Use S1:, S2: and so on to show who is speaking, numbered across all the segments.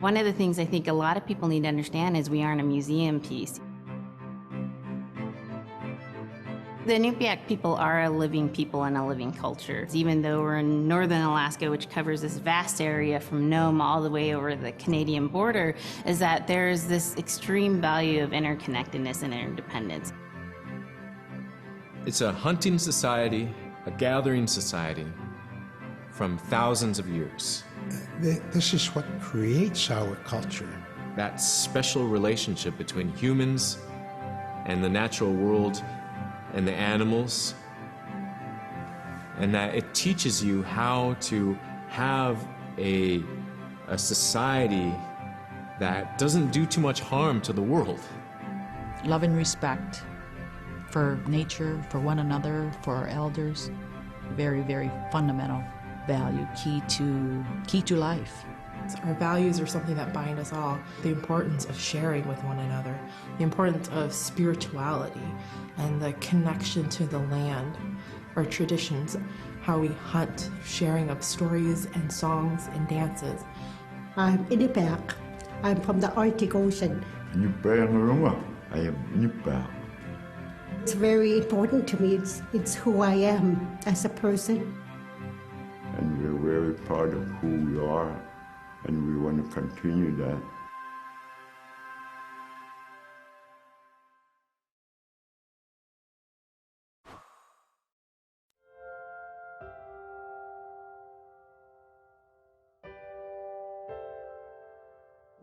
S1: One of the things I think a lot of people need to understand is we aren't a museum piece. The Inupiaq people are a living people and a living culture. Even though we're in northern Alaska, which covers this vast area from Nome all the way over the Canadian border, is that there's this extreme value of interconnectedness and interdependence.
S2: It's a hunting society, a gathering society from thousands of years.
S3: This is what creates our culture.
S2: That special relationship between humans and the natural world and the animals, and that it teaches you how to have a society that doesn't do too much harm to the world.
S4: Love and respect for nature, for one another, for our elders. Very, very fundamental value, key to life.
S5: Our values are something that bind us all. The importance of sharing with one another, the importance of spirituality, and the connection to the land, our traditions, how we hunt, sharing of stories and songs and dances.
S6: I'm Inupiaq. I'm from the Arctic Ocean.
S7: I am Inupiaq.
S6: It's very important to me. It's who I am as a person.
S7: And we're very proud of who we are, and we want to continue that.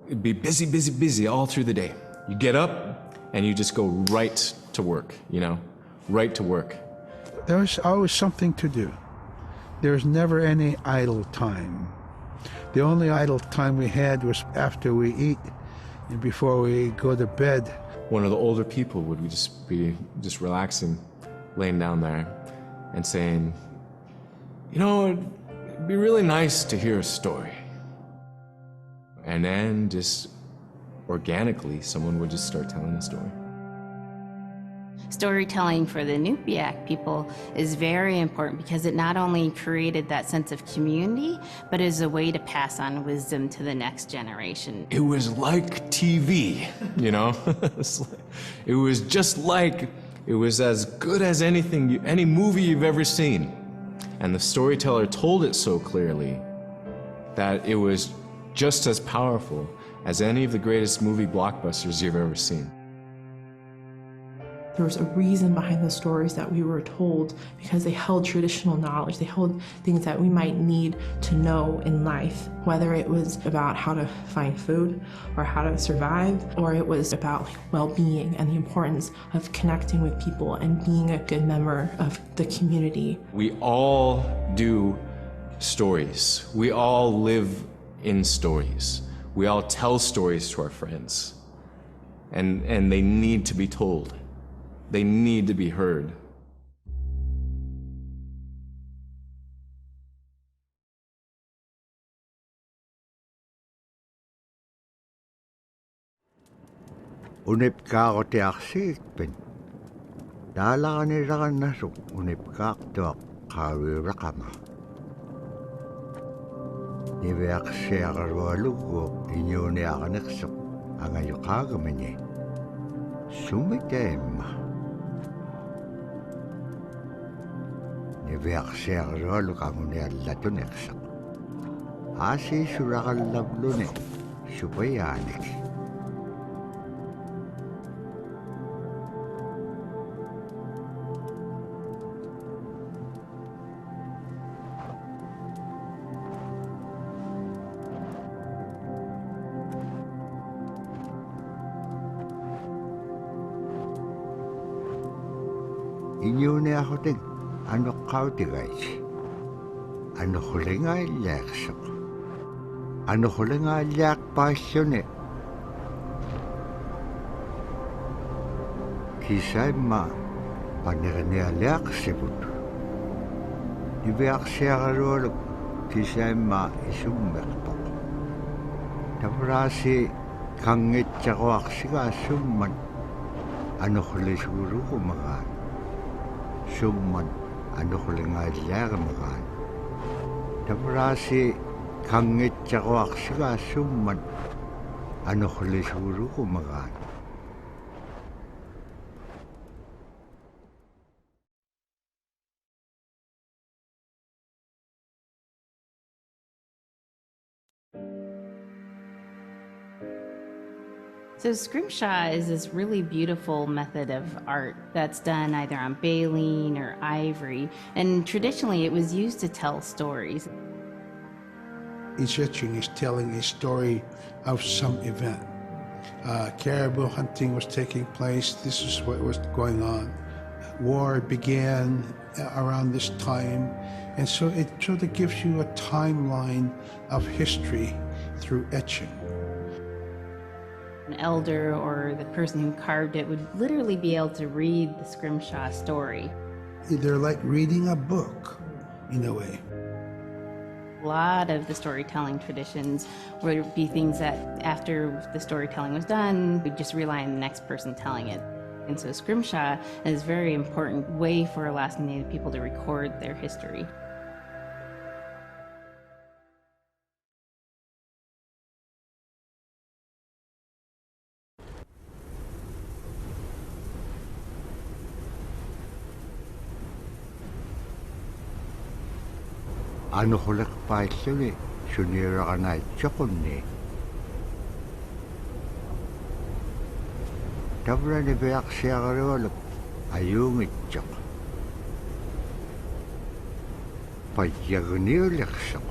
S2: It'd be busy, busy, busy all through the day. You get up and you just go right to work, you know, right to work.
S3: There's always something to do. There's never any idle time. The only idle time we had was after we eat and before we go to bed.
S2: One of the older people would be just relaxing, laying down there and saying, you know, it'd be really nice to hear a story. And then just organically, someone would just start telling a story.
S1: Storytelling for the Inupiaq people is very important because it not only created that sense of community, but is a way to pass on wisdom to the next generation.
S2: It was like TV, you know? It was just like, it was as good as anything, any movie you've ever seen. And the storyteller told it so clearly that it was just as powerful as any of the greatest movie blockbusters you've ever seen.
S5: There was a reason behind the stories that we were told because they held traditional knowledge. They held things that we might need to know in life, whether it was about how to find food or how to survive, or it was about well-being and the importance of connecting with people and being a good member of the community.
S2: We all do stories. We all live in stories. We all tell stories to our friends. And they need to be told. They need to be heard.
S7: Unipkaaq tiaqsiikpin. Taalaqanilaqannasuk unipkaaq tuaq qaawiuraqama. Niveaqsiaqarualugu iñuuniaqaniqsuq angayuqaagamini. Sumiteemma. Niveaqsiaqarualu qamuniallatuneqsuq. Aasiisuraqallavluni supayaanik. Iñuuniaqhutin anuqqautigaich. Anuqulingaallaaqsuq. Anuqulingaallaaqpaalluni. Kisaimma panerniallaaqsiput. Niveaqsiaqarualuk kisaimma isummeqtoq. Tavraasi kangitsaquaqsigaasumman anuqlisuuruqumagaan. Summan anuqulingaallaaqamagaan. Tavraasi kangitsaquaqsigaasumman
S8: Ano huli siguro kumagaan.
S1: So scrimshaw is this really beautiful method of art that's done either on baleen or ivory, and traditionally it was used to tell stories.
S3: Each etching is telling a story of some event. Caribou hunting was taking place. This is what was going on. War began around this time, and so it sort of gives you a timeline of history through etching.
S1: An elder or the person who carved it would literally be able to read the scrimshaw story.
S3: They're like reading a book, in a way.
S1: A lot of the storytelling traditions would be things that after the storytelling was done, we'd just rely on the next person telling it. And so scrimshaw is a very important way for Alaskan Native people to record their history.
S8: Ano hulak pa ito sunira ka na chokon ni. Tabra ni beyak siya karewalap ayung itchok. Pagyagunir laksok.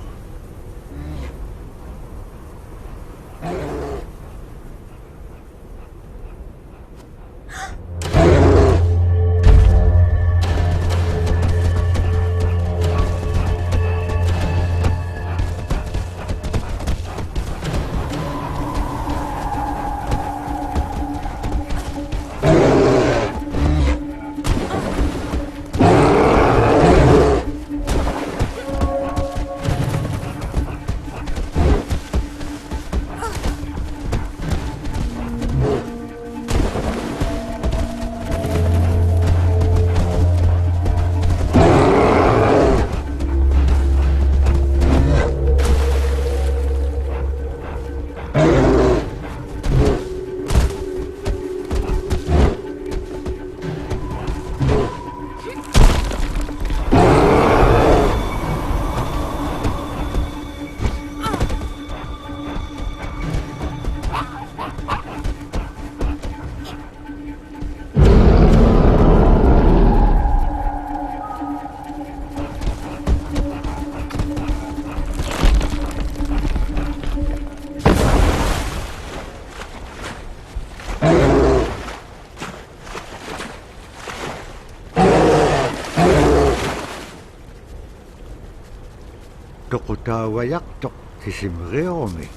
S8: Tokutawayak tok kisimreomi.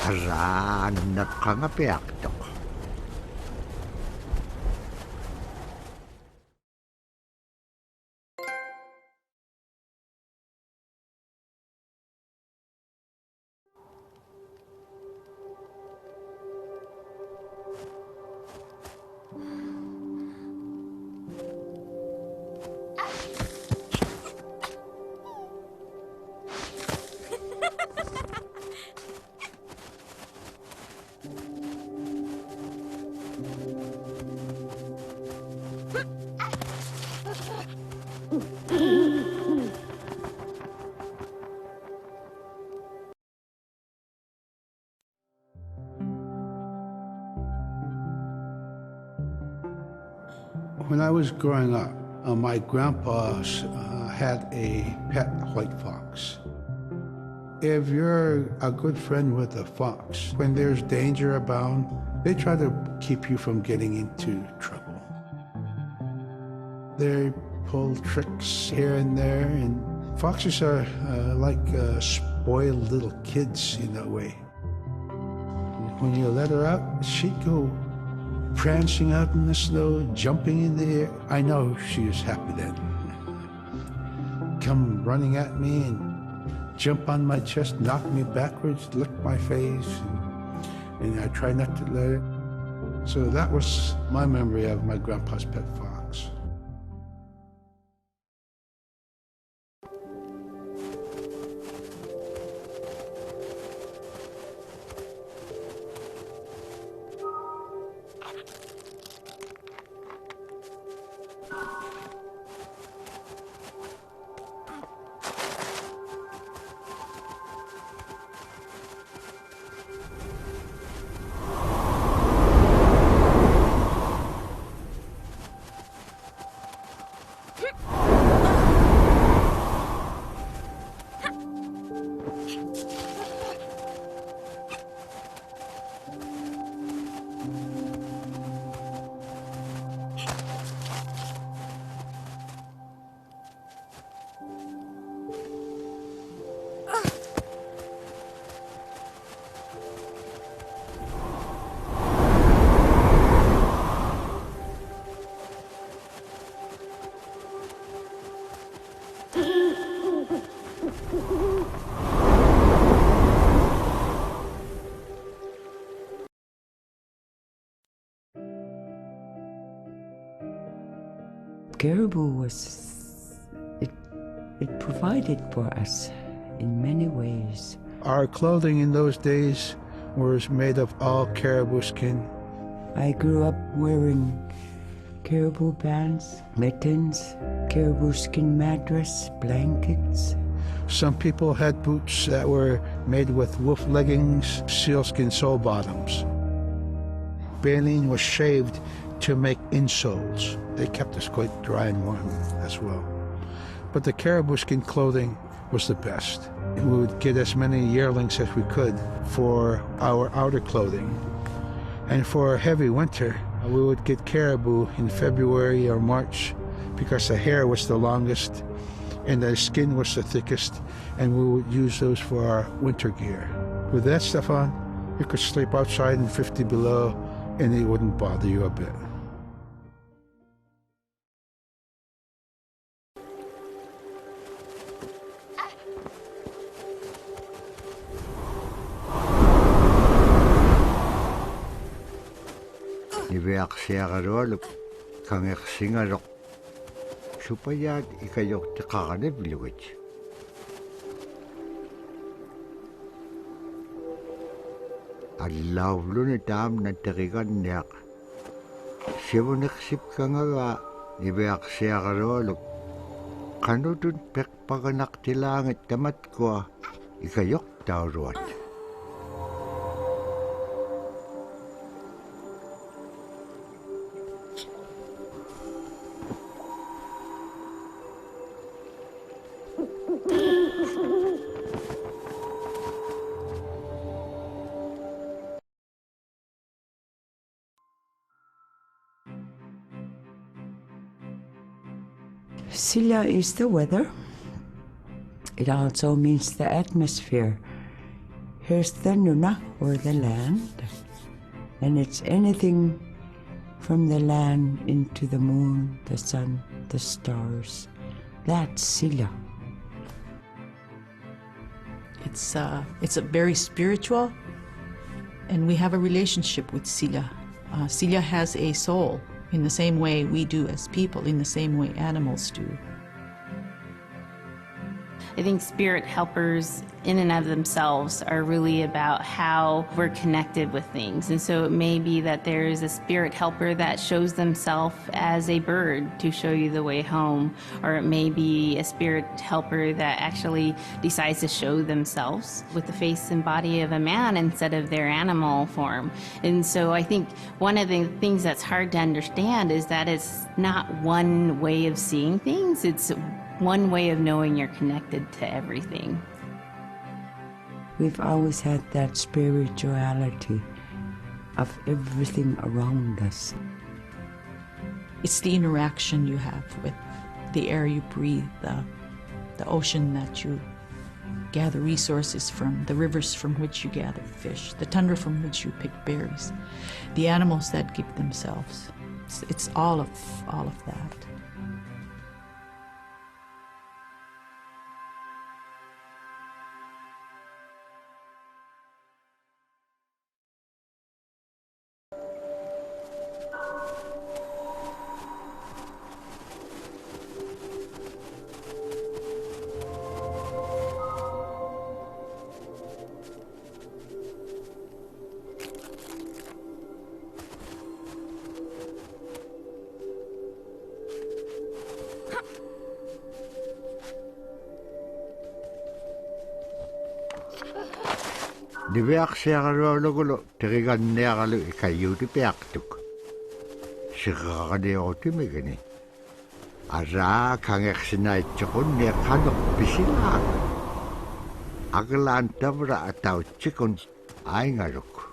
S8: Araan nagkangapiak tok.
S3: When I was growing up, my grandpa had a pet white fox. If you're a good friend with a fox, when there's danger abound, they try to keep you from getting into trouble. They pull tricks here and there, and foxes are like spoiled little kids in a way. When you let her out, she'd go prancing out in the snow, jumping in the air. I know she was happy then. Come running at me and jump on my chest, knock me backwards, lick my face, and I try not to let her. So that was my memory of my grandpa's pet fox.
S9: caribou was, it provided for us in many ways.
S3: Our clothing in those days was made of all caribou skin.
S9: I grew up wearing caribou pants, mittens, caribou skin mattress, blankets.
S3: Some people had boots that were made with wolf leggings, sealskin sole bottoms. Baleen was shaved to make insoles. They kept us quite dry and warm as well. But the caribou skin clothing was the best. We would get as many yearlings as we could for our outer clothing. And for a heavy winter, we would get caribou in February or March because the hair was the longest and the skin was the thickest, and we would use those for our winter gear. With that stuff on, you could sleep outside in 50 below and it wouldn't bother you a bit.
S8: Niveaksiagaroluk kangersingarok supaya ikayok tikakane bilwich. Allawlun itam na tikikan niyak. Sibunaksip kangaga niveaksiagaroluk kanutun pekpaganak tilangit tamat ko ikayok tauruat.
S9: Silla is the weather. It also means the atmosphere. Here's the nuna, or the land. And it's anything from the land into the moon, the sun, the stars. That's Silla.
S4: It's a very spiritual, and we have a relationship with Silla. Silla has a soul in the same way we do as people, in the same way animals do.
S1: I think spirit helpers in and of themselves are really about how we're connected with things. And so it may be that there is a spirit helper that shows themselves as a bird to show you the way home, or it may be a spirit helper that actually decides to show themselves with the face and body of a man instead of their animal form. And so I think one of the things that's hard to understand is that it's not one way of seeing things, it's one way of knowing you're connected to everything.
S9: We've always had that spirituality of everything around us.
S4: It's the interaction you have with the air you breathe, the ocean that you gather resources from, the rivers from which you gather fish, the tundra from which you pick berries, the animals that give themselves. It's all of that.
S8: Niveaksiagarolugulo tikikanniagalu ikayuti piaktuk. Sikakadeotimigini. Ara kangeksinaitchukun niakanok pisilag. Agalan tabra ataw chikun aingaruk.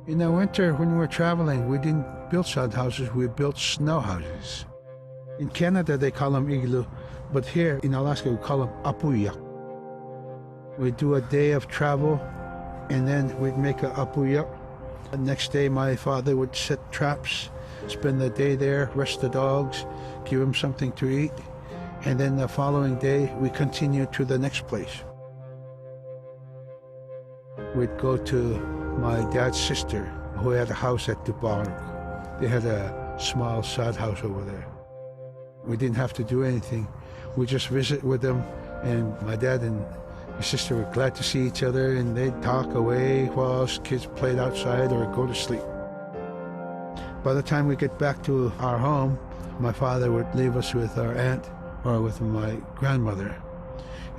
S3: In the winter, when we were traveling, we didn't build sod houses, we built snow houses. In Canada, they call them igloo, but here in Alaska, we call them apuya. We'd do a day of travel, and then we'd make a apuya. The next day, my father would set traps, spend the day there, rest the dogs, give them something to eat, and then the following day, we continued to the next place. We'd go to my dad's sister, who had a house at Dubarg. They had a small sod house over there. We didn't have to do anything. We just visit with them, and my dad and his sister were glad to see each other, and they'd talk away while us kids played outside or go to sleep. By the time we get back to our home, my father would leave us with our aunt or with my grandmother,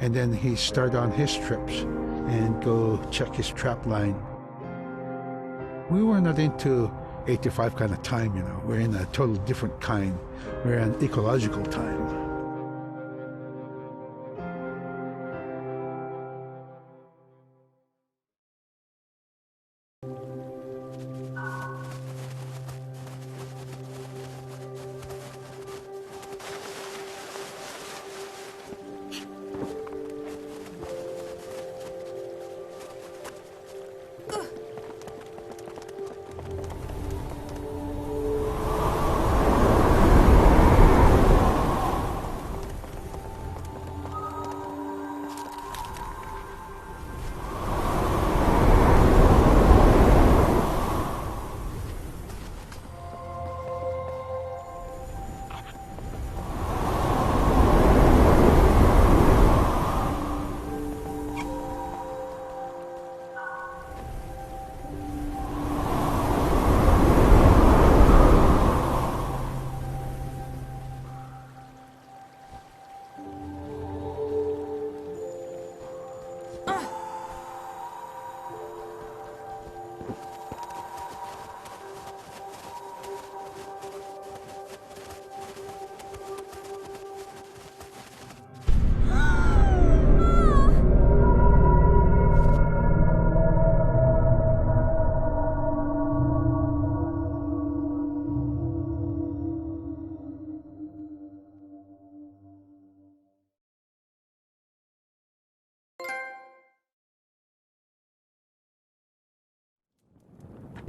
S3: and then he'd start on his trips and go check his trap line. We were not into 8 to 5 kind of time, you know. We're in a total different kind. We're in ecological time.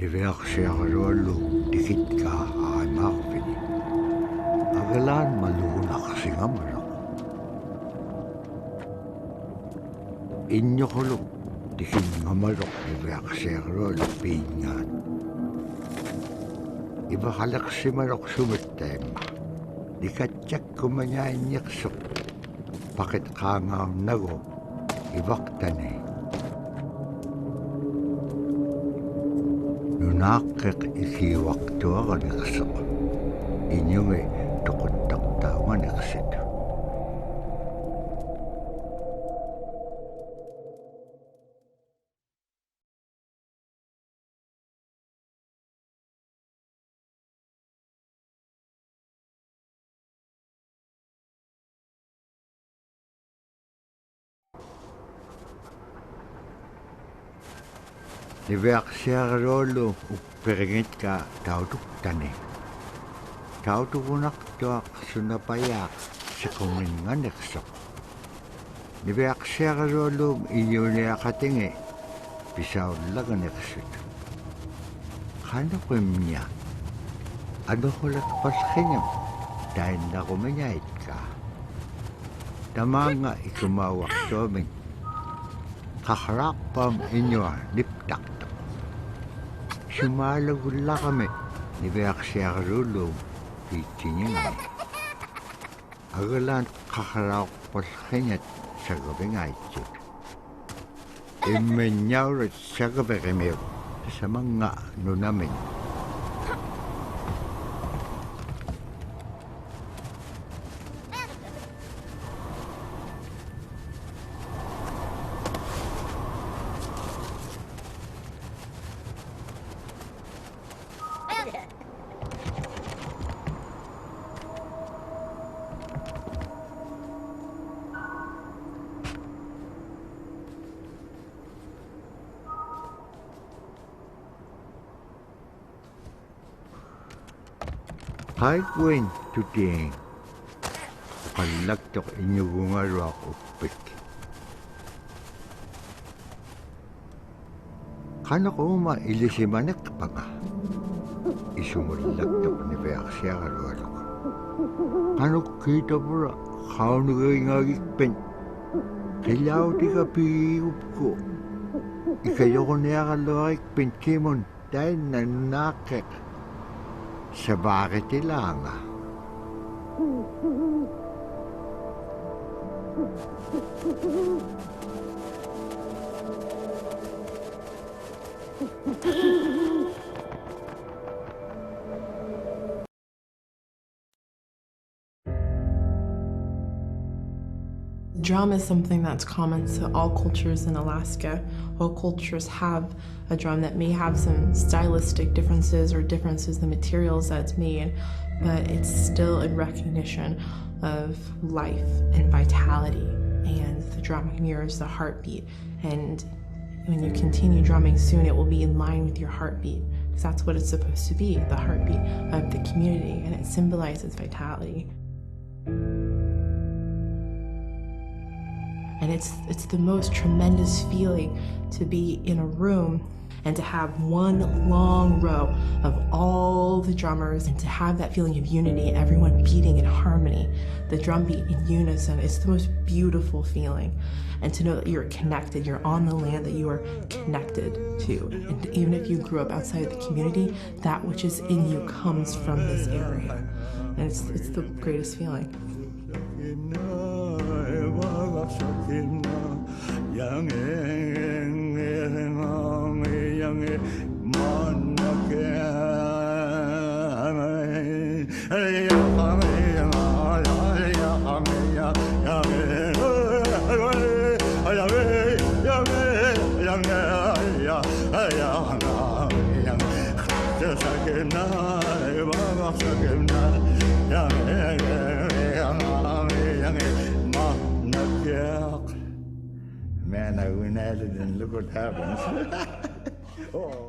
S8: Iverksearluallu tikitkaa aimarvini. Agelaan maluunaqsingamalaq. Inñoqulu tikinngamaluq iverksearluallu piingaan. Ivaxaleqsimaluq sumittaimma. Nikatjakkumañainniqsuq. Paqitqaangaarnagu ivaqtani. Nunaaqqeq ikiwaqtuaganiqseq. Iñungi toquttaqtaaganiqsit. Niverksiarluallu upperingitkaa tautuktani. Tautugunaqtuaq sunapayaaq siquminganeqsoq. Niverksiarluallum iuniaqatingi pisaullaganeqsut. Qanuqimña anuqulaqpallqingam tainnaqumiñaitkaa. Tamaanga ikumauaqtuamin qaqraqqam iñua niptaqtaq. Sumaalagullaqami niverksiarlullum Inŋitchuŋa. Agalaan qaqalaaqpallqinat sagavingaitzut. Immenñaurat sagavegimiu samanga nunamin. Haikuin tutiin. Qallaktoq iñugungaruaq uppik. Qanaquma ilisimanekpanga. Isumullaktoq nipeaqsiagarualuq. Qanukkiitapura qaunugingagikpen. Qillautiga piigupku. Ikayoquniaqalluarikpen kimun tainna naaqeq. Sabaritilanga.
S5: Drum is something that's common to all cultures in Alaska. All cultures have a drum that may have some stylistic differences or differences in the materials that it's made, but it's still in recognition of life and vitality. And the drum mirrors the heartbeat. And when you continue drumming soon, it will be in line with your heartbeat, because that's what it's supposed to be, the heartbeat of the community, and it symbolizes vitality. And it's the most tremendous feeling to be in a room and to have one long row of all the drummers and to have that feeling of unity, everyone beating in harmony, the drum beat in unison. It's the most beautiful feeling. And to know that you're connected, you're on the land that you are connected to. And even if you grew up outside of the community, that which is in you comes from this area. And it's the greatest feeling.
S7: Man, I went at it and look what happens. Oh.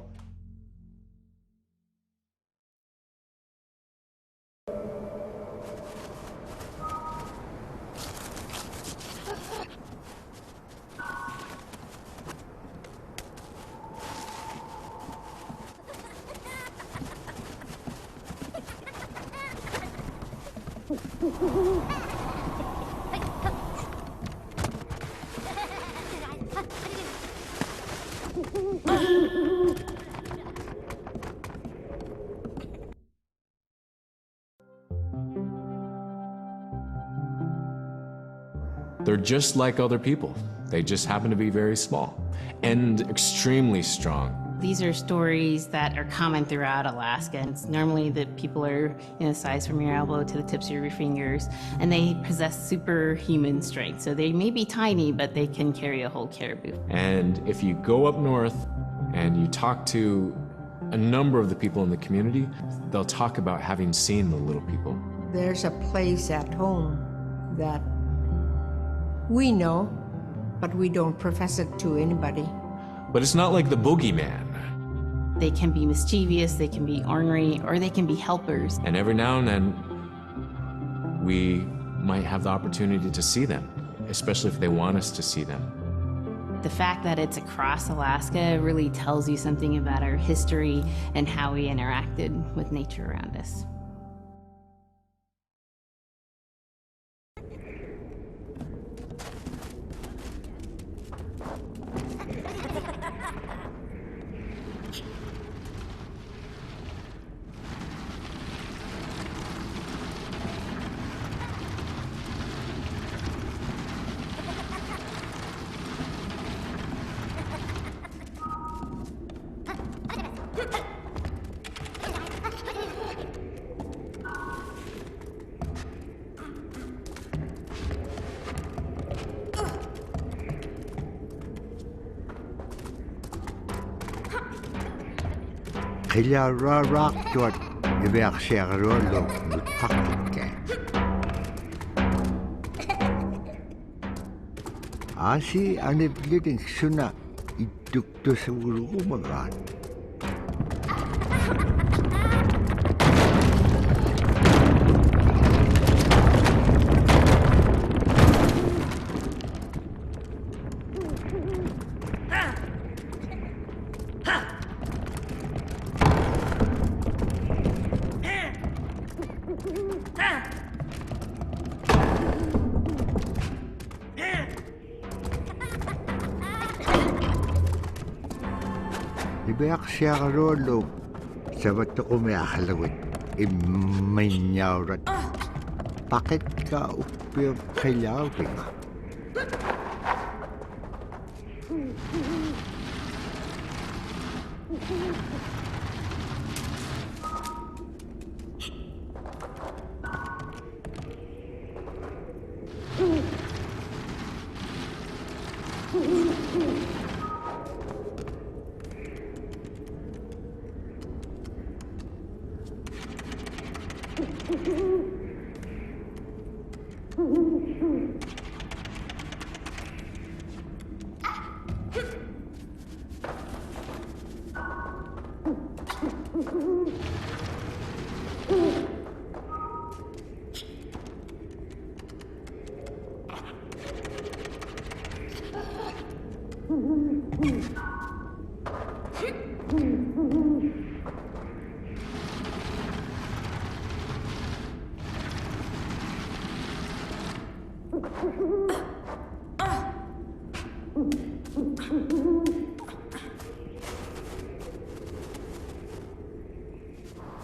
S2: They're just like other people. They just happen to be very small and extremely strong.
S1: These are stories that are common throughout Alaska. And it's normally that people are in a size from your elbow to the tips of your fingers, and they possess superhuman strength. So they may be tiny, but they can carry a whole caribou.
S2: And if you go up north and you talk to a number of the people in the community, they'll talk about having seen the little people.
S10: There's a place at home that we know, but we don't profess it to anybody.
S2: But it's not like the boogeyman.
S1: They can be mischievous, they can be ornery, or they can be helpers.
S2: And every now and then, we might have the opportunity to see them, especially if they want us to see them.
S1: The fact that it's across Alaska really tells you something about our history and how we interacted with nature around us.
S8: Khilya rock tot ibeak siarolo mutpakke. Asi anibliting suna idukto sa urumagan. Ibeak siarolo sabat ko may ahalawit imaynyarat. Bakit ka upir kailawin?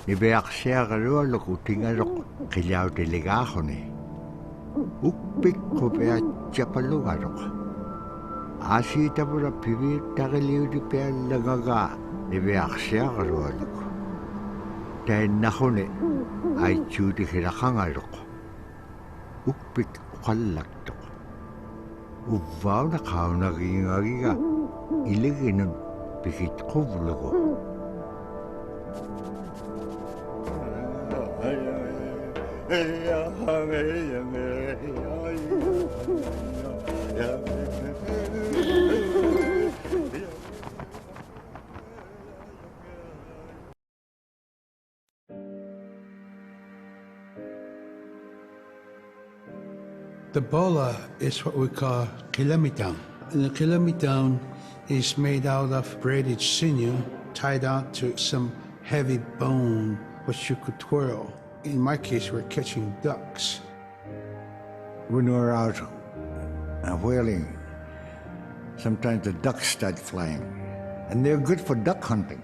S8: Ibeak siarolo kutingarok kilaw delegahone. Ukpik ko bea chapalugarok. Asi tabura pivir tagaliw di bea lagaga ibeak siarolo. Dahil nahone ay chudi hirakangarok. Ukpik ukalagtok. Uvaw na kao nagingagiga iliginon pikit kublogo.
S3: The bola is what we call kilamitang. And the kilamitang is made out of braided sinew tied on to some heavy bone which you could twirl. In my case, we're catching ducks.
S8: When we're out whaling, sometimes the ducks start flying. And they're good for duck hunting.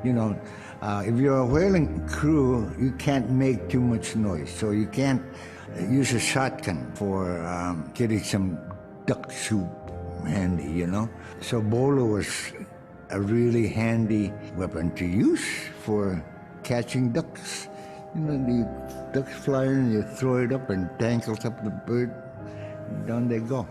S8: You know, if you're a whaling crew, you can't make too much noise. So you can't use a shotgun for getting some duck soup handy, you know. So bola was a really handy weapon to use for catching ducks. You know, the ducks fly in, you throw it up and tangles up the bird, and down they go.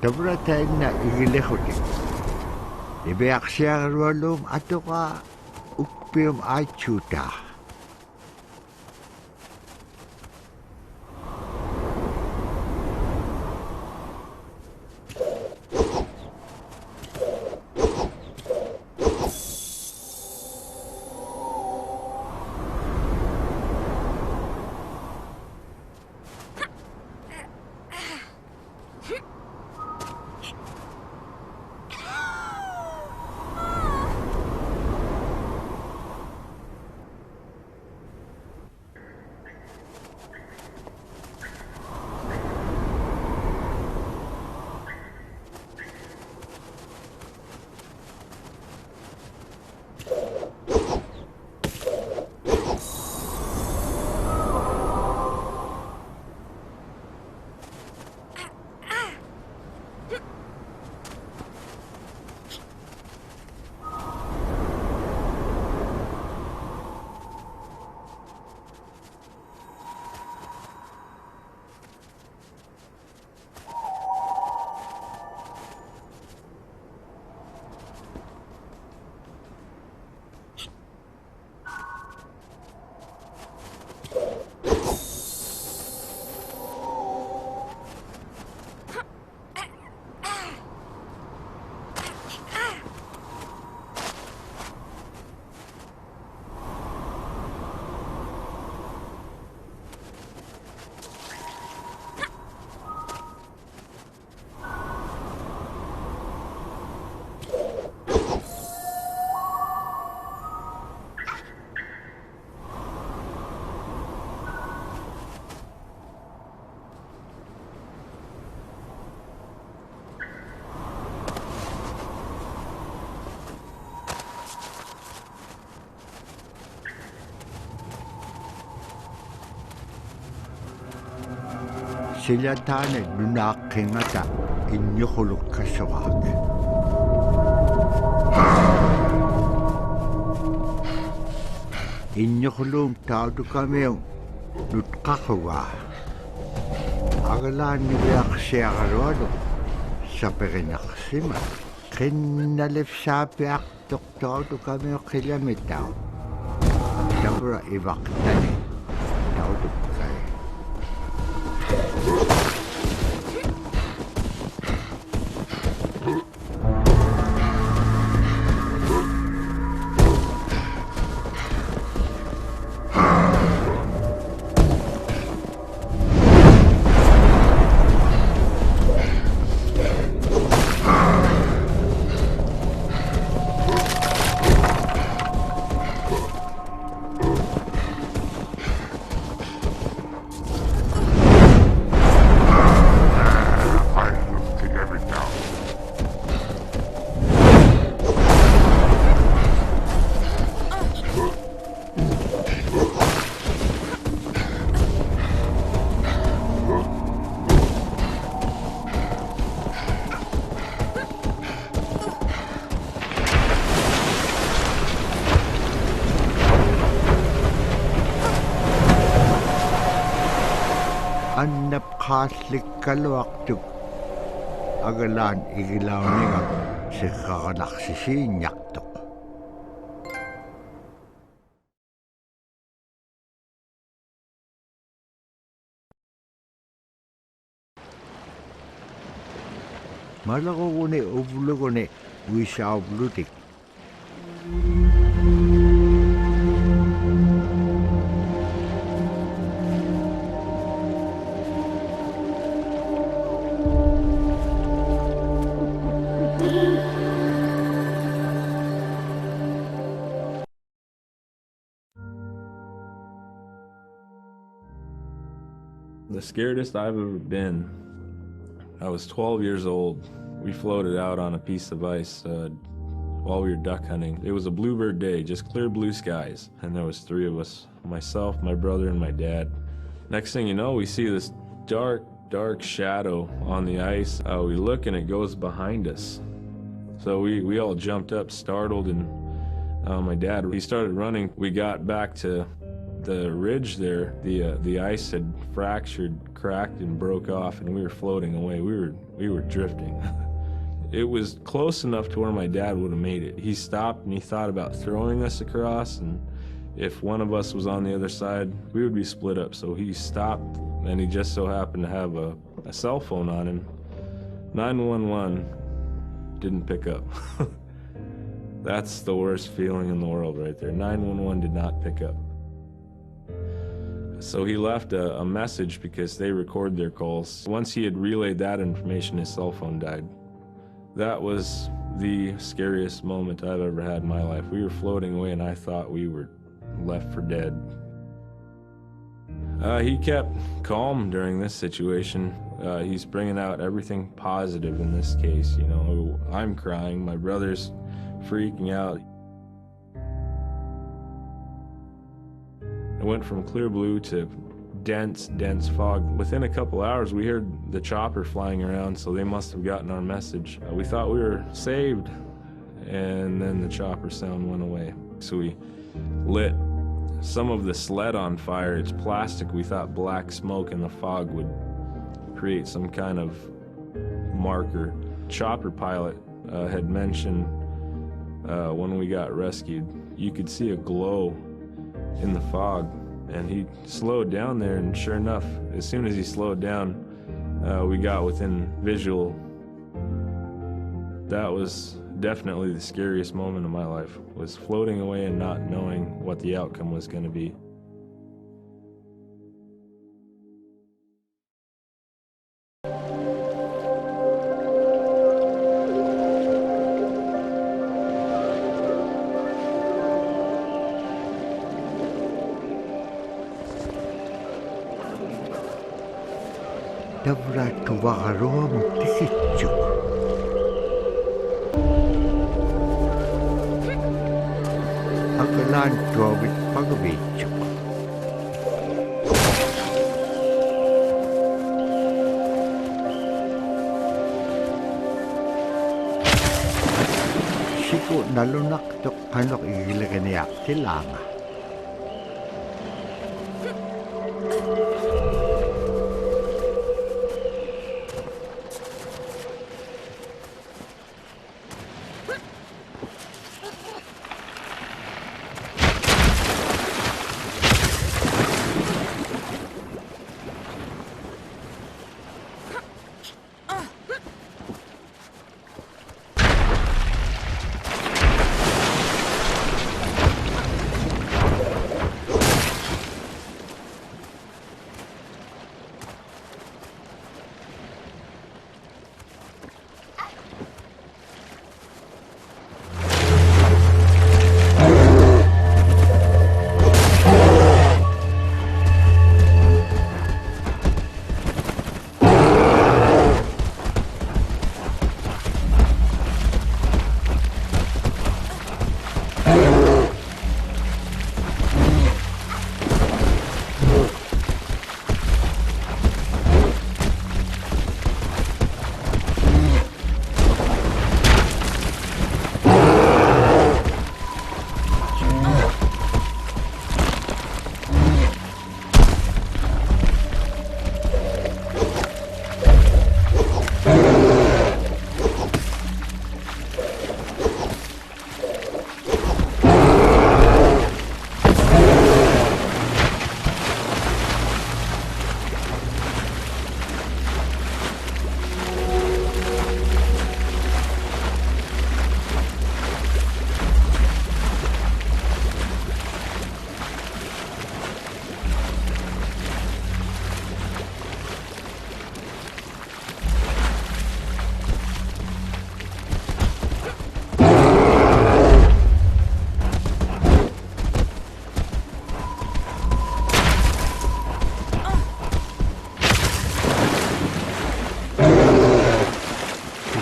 S8: Dabra tayo na igilihotin. Ibeak siya rolom ato ka upim ay chuta. Sillä taane nunaakkingata inñuqulukkassuqaak. Inñuquluum tautukamiu nutqaqqugaa. Agalaanniviaqsiaqalualu saperinaqsima. Qinnalifsaapiaqtuq tautukamiu qilamittau. Tapura ivaqtani tautukkai. Annapqaallikkaluaqtuk agalaan igilauningaq siqqaqalaqsisiinñaqtuq. Malaquguni uvluguni uissauvlutik.
S11: The scaredest I've ever been, I was 12 years old. We floated out on a piece of ice while we were duck hunting. It was a bluebird day, just clear blue skies. And there was 3 of us, myself, my brother, and my dad. Next thing you know, we see this dark shadow on the ice. We look and it goes behind us. So we all jumped up, startled, and my dad, he started running. We got back to the ridge there. The ice had fractured, cracked, and broke off, and we were floating away. We were drifting. It was close enough to where my dad would have made it. He stopped and he thought about throwing us across, and if one of us was on the other side, we would be split up. So he stopped, and he just so happened to have a cell phone on him. 911 didn't pick up. That's the worst feeling in the world right there. 911 did not pick up. So he left a message because they record their calls. Once he had relayed that information, his cell phone died. That was the scariest moment I've ever had in my life. We were floating away and I thought we were left for dead. He kept calm during this situation. He's bringing out everything positive in this case. You know, I'm crying, my brother's freaking out. It went from clear blue to dense fog. Within a couple hours, we heard the chopper flying around, so they must have gotten our message. We thought we were saved, and then the chopper sound went away. So we lit some of the sled on fire. It's plastic. We thought black smoke in the fog would create some kind of marker. Chopper pilot had mentioned when we got rescued, you could see a glow in the fog, and he slowed down there, and sure enough, as soon as he slowed down, we got within visual. That was definitely the scariest moment of my life, was floating away and not knowing what the outcome was going to be.
S8: Dabra tuwaqaruam tikitchuk. Agalan tuwabit pagabitchuk. siku nalunak tok kanok igilakaniak tilanga.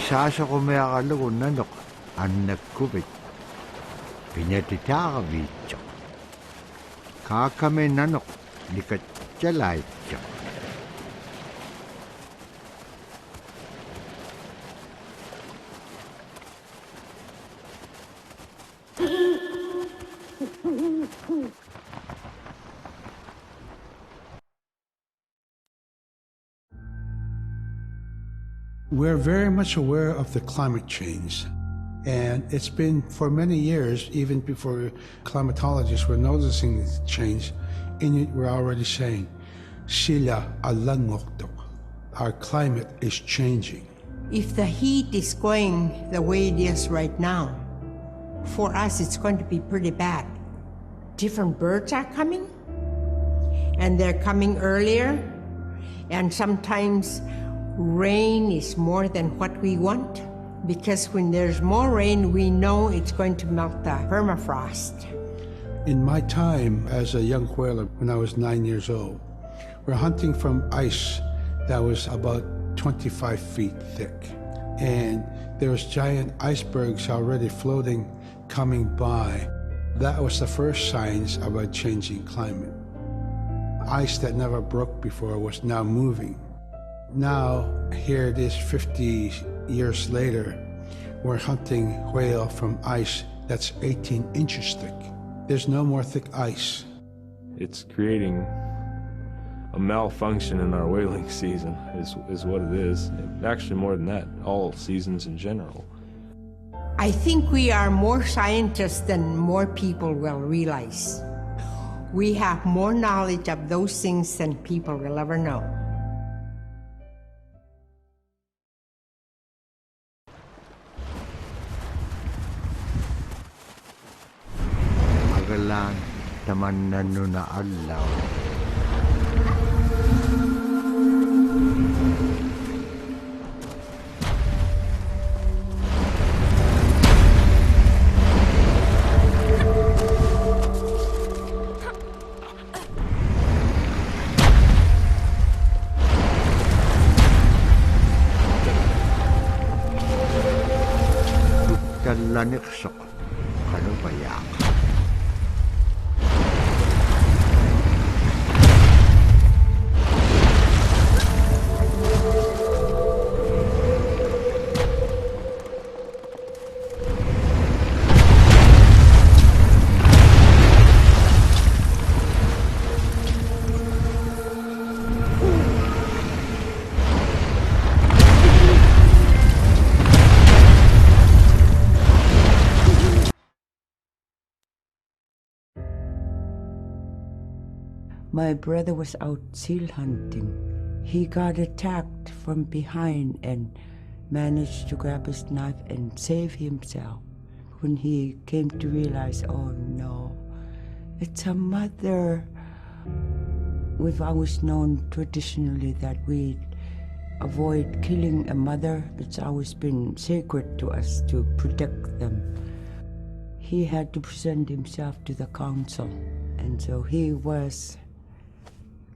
S8: Sasa ko may akalago nanok anak kubit. Pinatitaka video. Kakame nanok likat jalay siya.
S3: We're very much aware of the climate change. And it's been for many years, even before climatologists were noticing the change, Inuit were already saying, Sila alangokto. Our climate is changing.
S10: If the heat is going the way it is right now, for us it's going to be pretty bad. Different birds are coming, and they're coming earlier, and sometimes rain is more than what we want, because when there's more rain, we know it's going to melt the permafrost.
S3: In my time as a young whaler, when I was 9 years old, we're hunting from ice that was about 25 feet thick. And there was giant icebergs already floating, coming by. That was the first signs of a changing climate. Ice that never broke before was now moving. Now, here it is 50 years later, we're hunting whale from ice that's 18 inches thick. There's no more thick ice.
S11: It's creating a malfunction in our whaling season, is what it is. Actually, more than that, all seasons in general.
S10: I think we are more scientists than more people will realize. We have more knowledge of those things than people will ever know.
S8: Magalang taman na nuna alaw. Lanik sok kalau bayak.
S9: My brother was out seal hunting. He got attacked from behind and managed to grab his knife and save himself. When he came to realize, oh no, it's a mother. We've always known traditionally that we avoid killing a mother. It's always been sacred to us to protect them. He had to present himself to the council, and so he was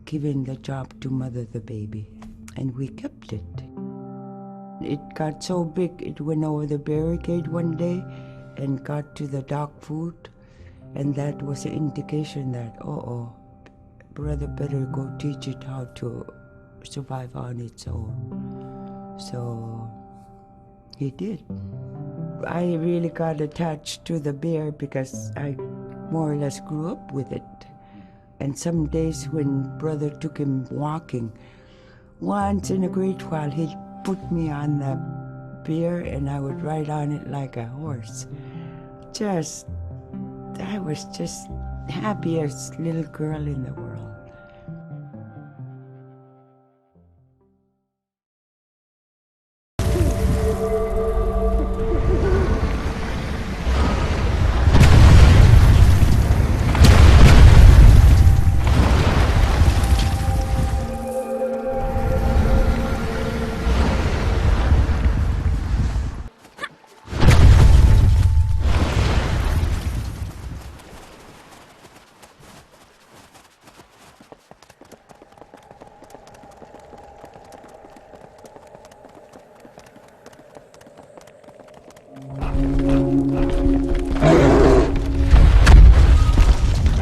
S9: given the job to mother the baby, and we kept it. It got so big, it went over the barricade one day and got to the dog food, and that was an indication that, brother better go teach it how to survive on its own. So he did. I really got attached to the bear because I more or less grew up with it. And some days when brother took him walking, once in a great while he'd put me on the bear and I would ride on it like a horse. I was just happiest little girl in the world.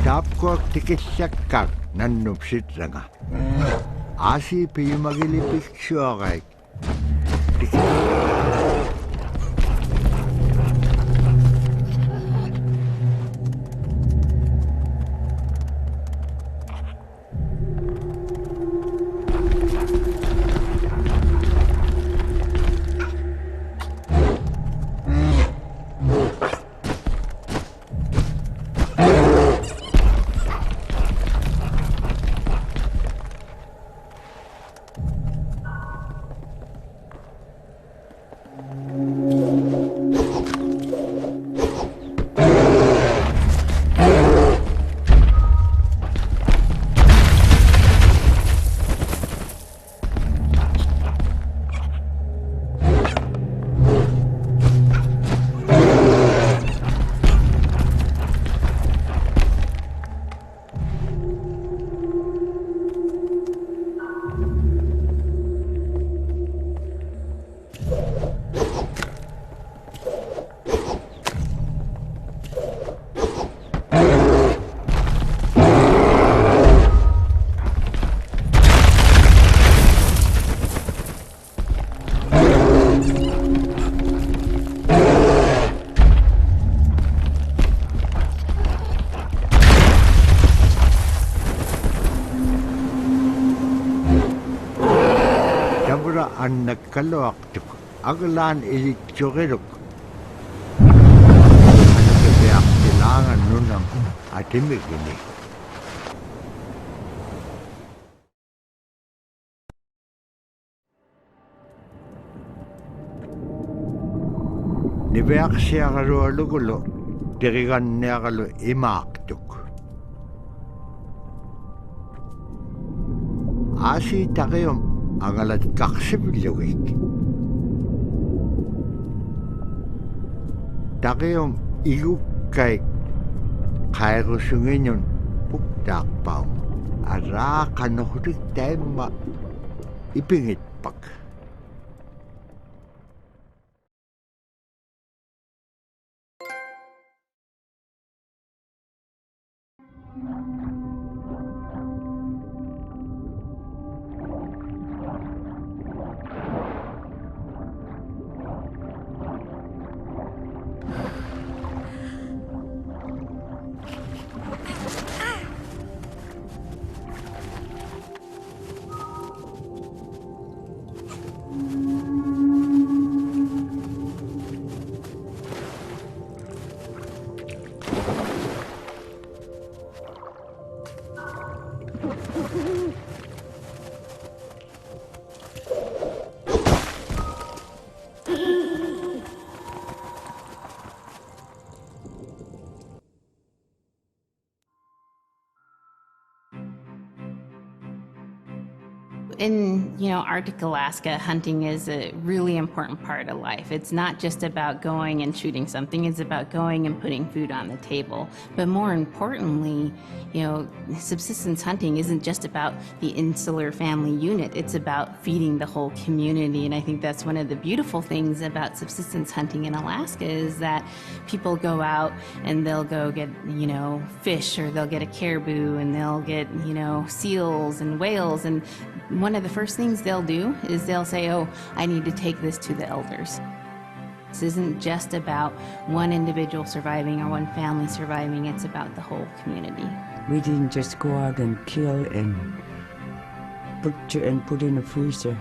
S8: Tapkuak tikisyakkak nannupsitranga. Asi piyumagilipik syuakai. Annakkaluaqtuk aglaan ilitsuqiluk anakapiaqtilaangan nunam atimikini. Niveaqsiaqalualugulu tiriganniaqalu imaaqtuk. Asi taqium angalat kaksipilluik. Taqium igukkaik qairusungiñun puktaaqpaum araaqanuqtik taimma ipingitpak.
S1: in, Arctic Alaska, hunting is a really important part of life. It's not just about going and shooting something, it's about going and putting food on the table. But more importantly, subsistence hunting isn't just about the insular family unit, it's about feeding the whole community. And I think that's one of the beautiful things about subsistence hunting in Alaska is that people go out and they'll go get, fish, or they'll get a caribou, and they'll get, seals and whales. And one of the first things they'll do is they'll say, oh, I need to take this to the elders. This isn't just about one individual surviving or one family surviving, it's about the whole community.
S9: We didn't just go out and kill and put in a freezer.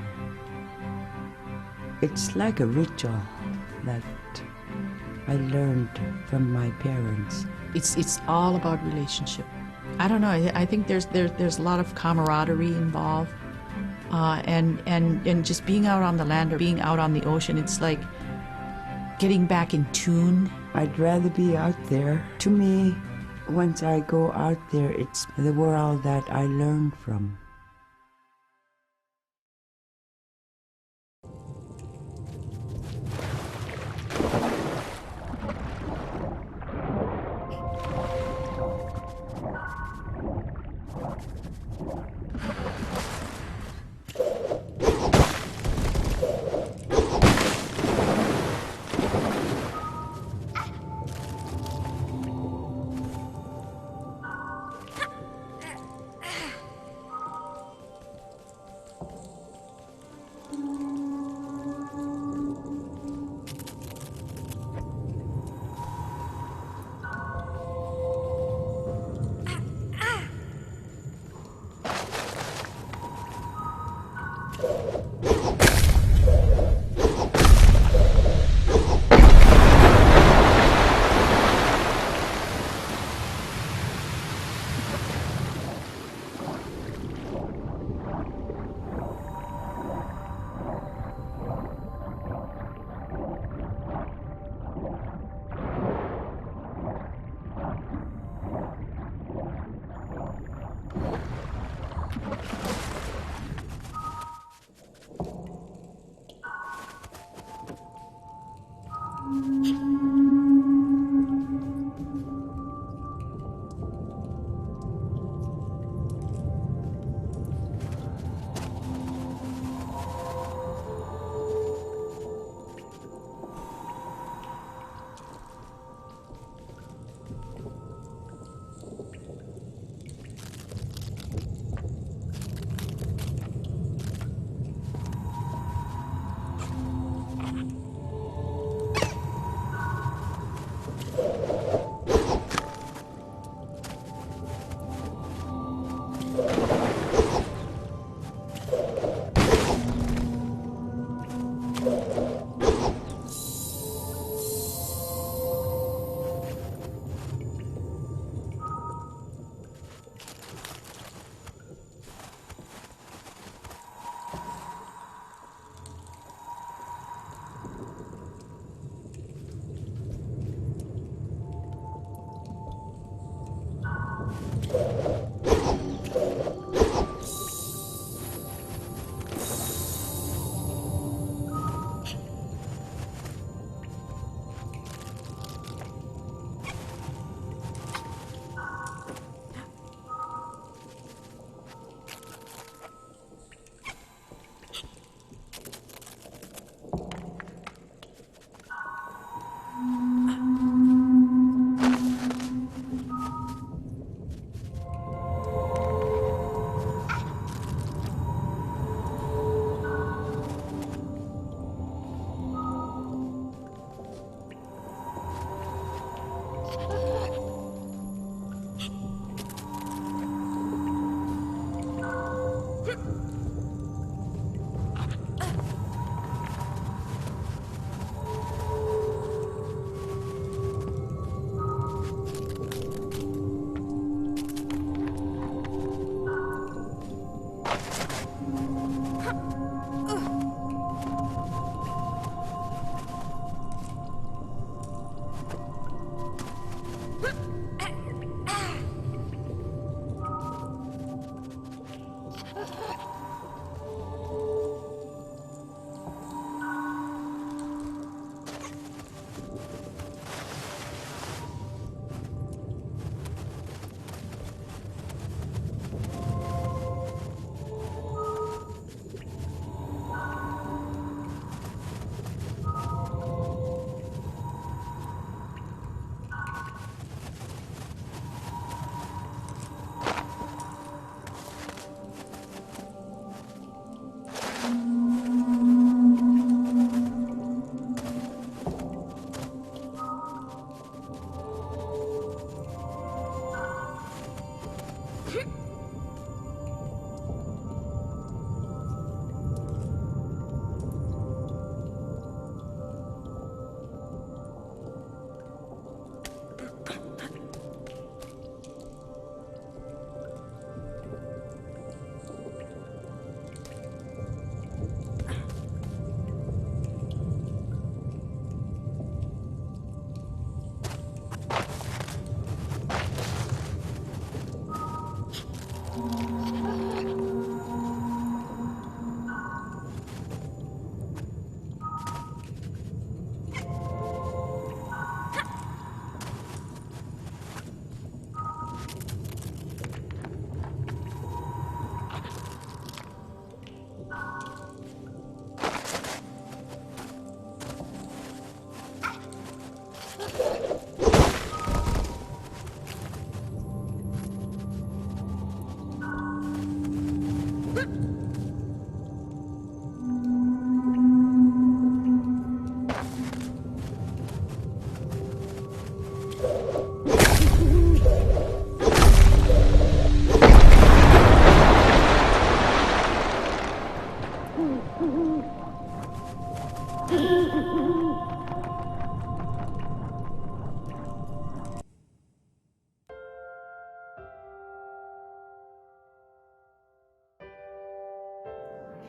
S9: It's like a ritual that I learned from my parents.
S4: It's all about relationship. I don't know. I think there's a lot of camaraderie involved, and just being out on the land or being out on the ocean. It's like getting back in tune.
S9: I'd rather be out there. To me, once I go out there, it's the world that I learn from.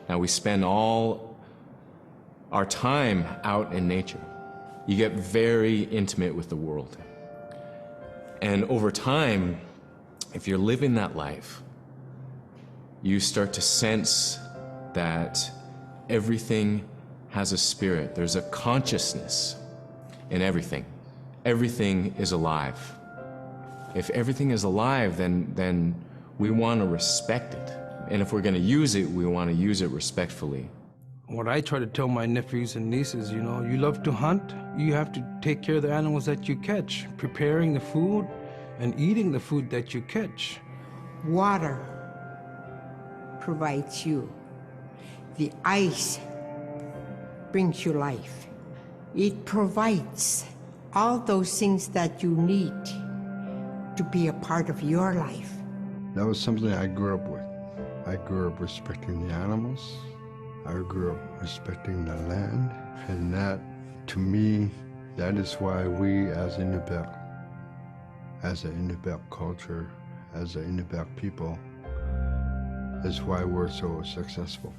S2: Now we spend all our time out in nature. You get very intimate with the world. And over time, if you're living that life, you start to sense that everything has a spirit. There's a consciousness in everything. Everything is alive. If everything is alive, then we want to respect it. And if we're going to use it, we want to use it respectfully.
S12: What I try to tell my nephews and nieces, you know, you love to hunt, you have to take care of the animals that you catch, preparing the food and eating the food that you catch.
S10: Water provides you. The ice brings you life. It provides all those things that you need to be a part of your life.
S3: That was something I grew up with. I grew up respecting the animals. I grew up respecting the land. And that, to me, that is why we as Inuit, as an Inuit culture, as an Inuit people, is why we're so successful.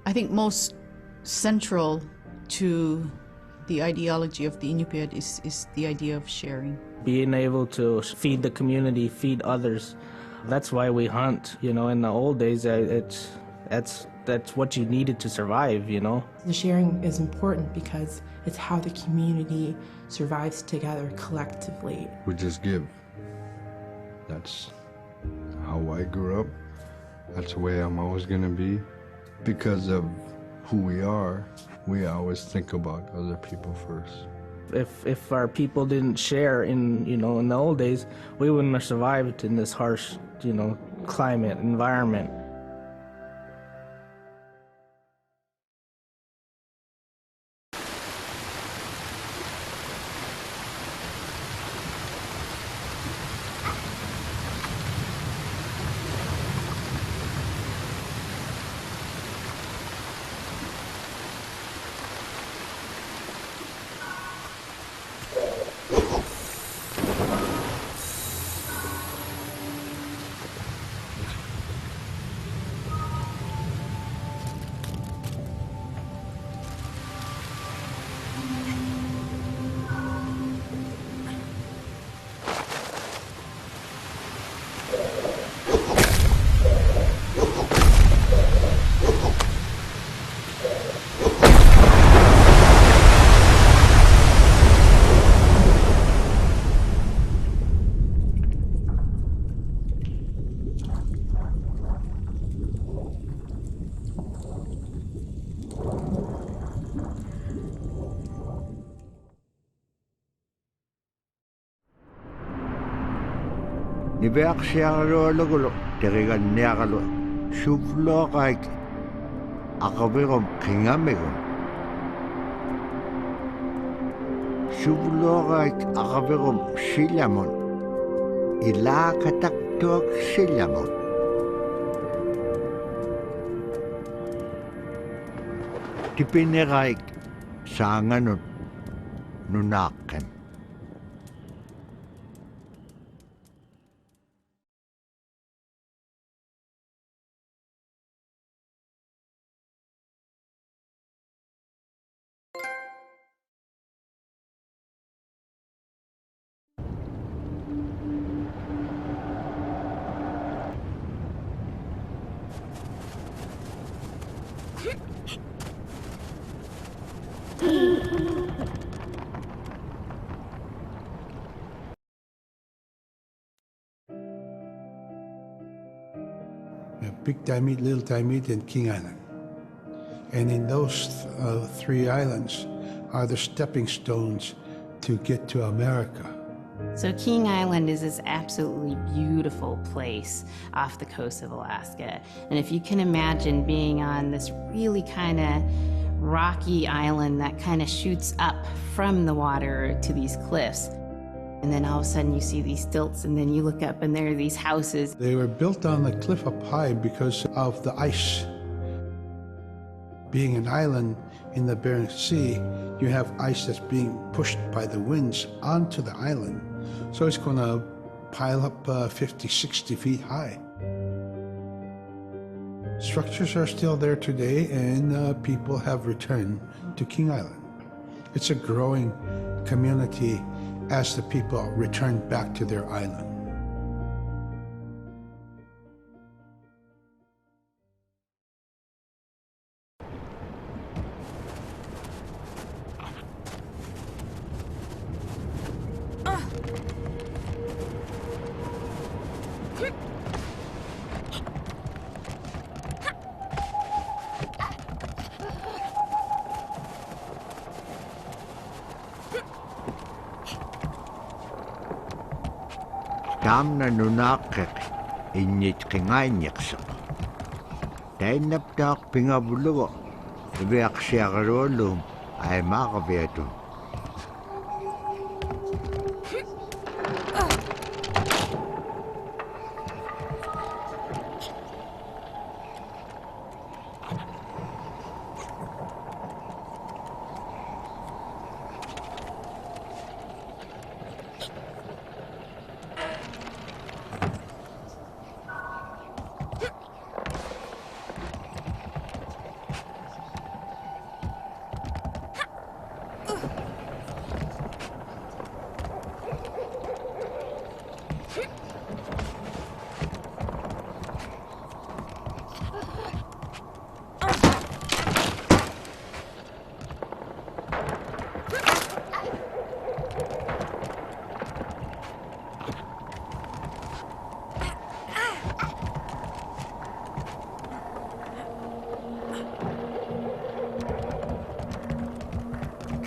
S4: I think most central to the ideology of the Inuit is the idea of sharing.
S13: Being able to feed the community, feed others. That's why we hunt. You know, in the old days, that's what you needed to survive, you know.
S5: The sharing is important because it's how the community survives together collectively.
S3: We just give. That's how I grew up. That's the way I'm always going to be. Because of who we are, we always think about other people first.
S13: If our people didn't share in the old days, we wouldn't have survived in this harsh, climate, environment.
S8: Nibeak siya lugulo, terigan niya kalo, shuflo kay akabigom kingamigom. Shuflo kay akabigom silyamon, ilakataktuak silyamon. Tipiniraik sanganun nunaken.
S3: Big Diamond, Little Diamond, and King Island. And in those three islands are the stepping stones to get to America.
S1: So King Island is this absolutely beautiful place off the coast of Alaska. And if you can imagine being on this really kind of rocky island that kind of shoots up from the water to these cliffs. And then all of a sudden you see these stilts, and then you look up and there are these houses.
S3: They were built on the cliff up high because of the ice. Being an island in the Bering Sea, you have ice that's being pushed by the winds onto the island. So it's going to pile up 50, 60 feet high. Structures are still there today, and people have returned to King Island. It's a growing community as the people return back to their island.
S8: Tamna nunakek Inŋitchuŋa Inŋitchuŋa. Tainaptaak pingabulugo, ibeak siagarolum ay makabeto.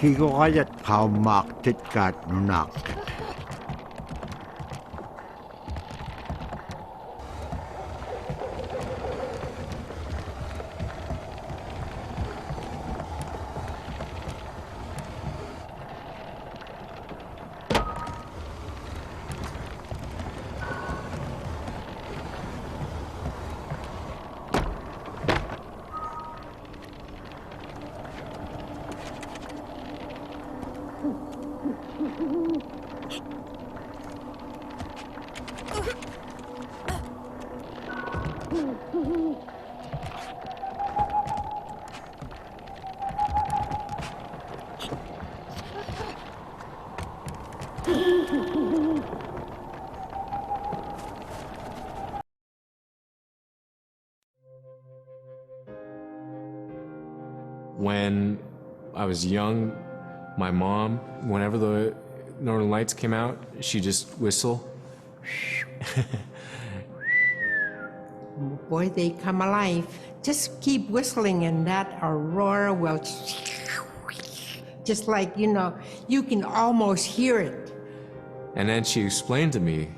S8: Kigokayat kaumak titkat nunak.
S2: When I was young, my mom, whenever the Northern Lights came out, she'd just whistle.
S10: Boy, they come alive. Just keep whistling and that aurora will, just like, you know, you can almost hear it.
S2: And then she explained to me,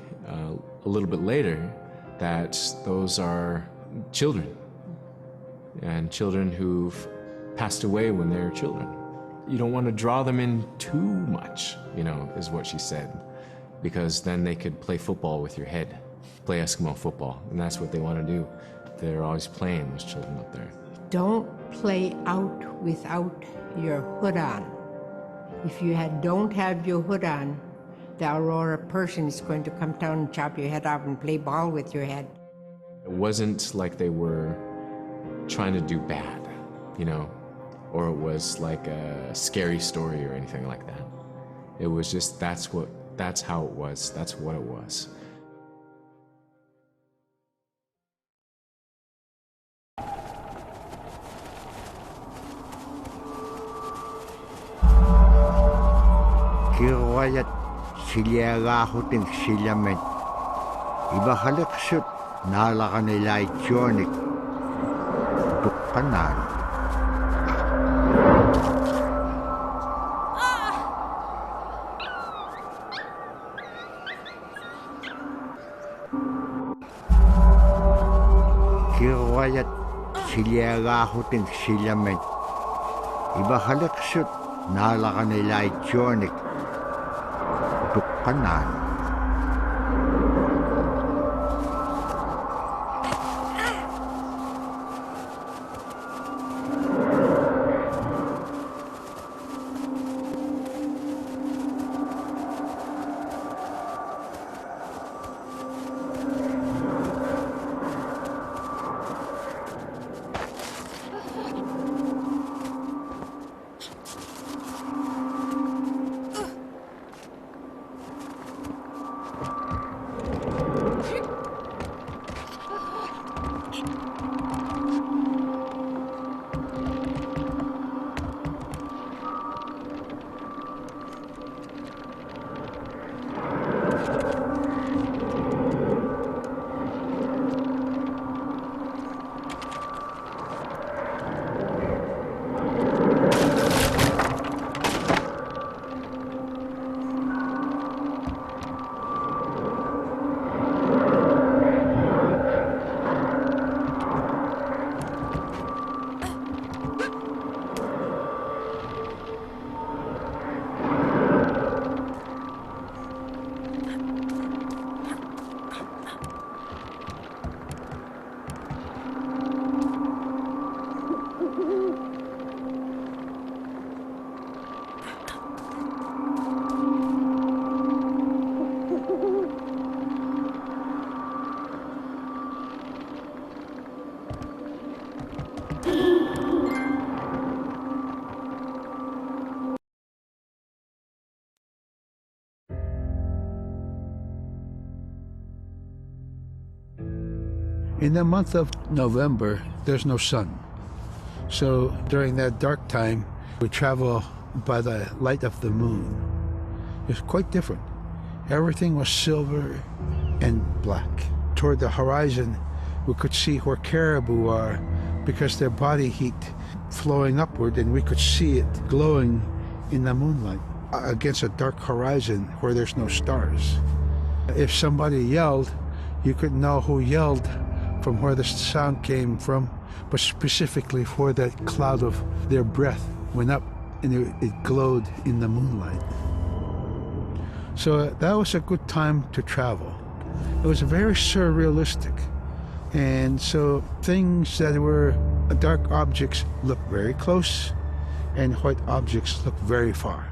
S2: a little bit later that those are children, and children who've passed away when they were children. You don't want to draw them in too much, you know, is what she said, because then they could play football with your head, play Eskimo football, and that's what they want to do. They're always playing, those children up there.
S10: Don't play out without your hood on. If you don't have your hood on, the Aurora person is going to come down and chop your head off and play ball with your head.
S2: It wasn't like they were trying to do bad, you know, or it was like a scary story or anything like that. It was just, that's how it was, that's what it was.
S8: Kiruayat silyagahuting silyamet. Iba haliksut nalaka nila ityonik. Tukkanan. Kiruayat silyagahuting silyamet. Iba haliksut nalaka nila ityonik. Tukkanan.
S3: In the month of November, there's no sun. So during that dark time, we travel by the light of the moon. It's quite different. Everything was silver and black. Toward the horizon, we could see where caribou are because their body heat flowing upward, and we could see it glowing in the moonlight against a dark horizon where there's no stars. If somebody yelled, you could know who yelled from where the sound came from, but specifically where that cloud of their breath went up and it glowed in the moonlight. So that was a good time to travel. It was very surrealistic. And so things that were dark objects looked very close, and white objects looked very far.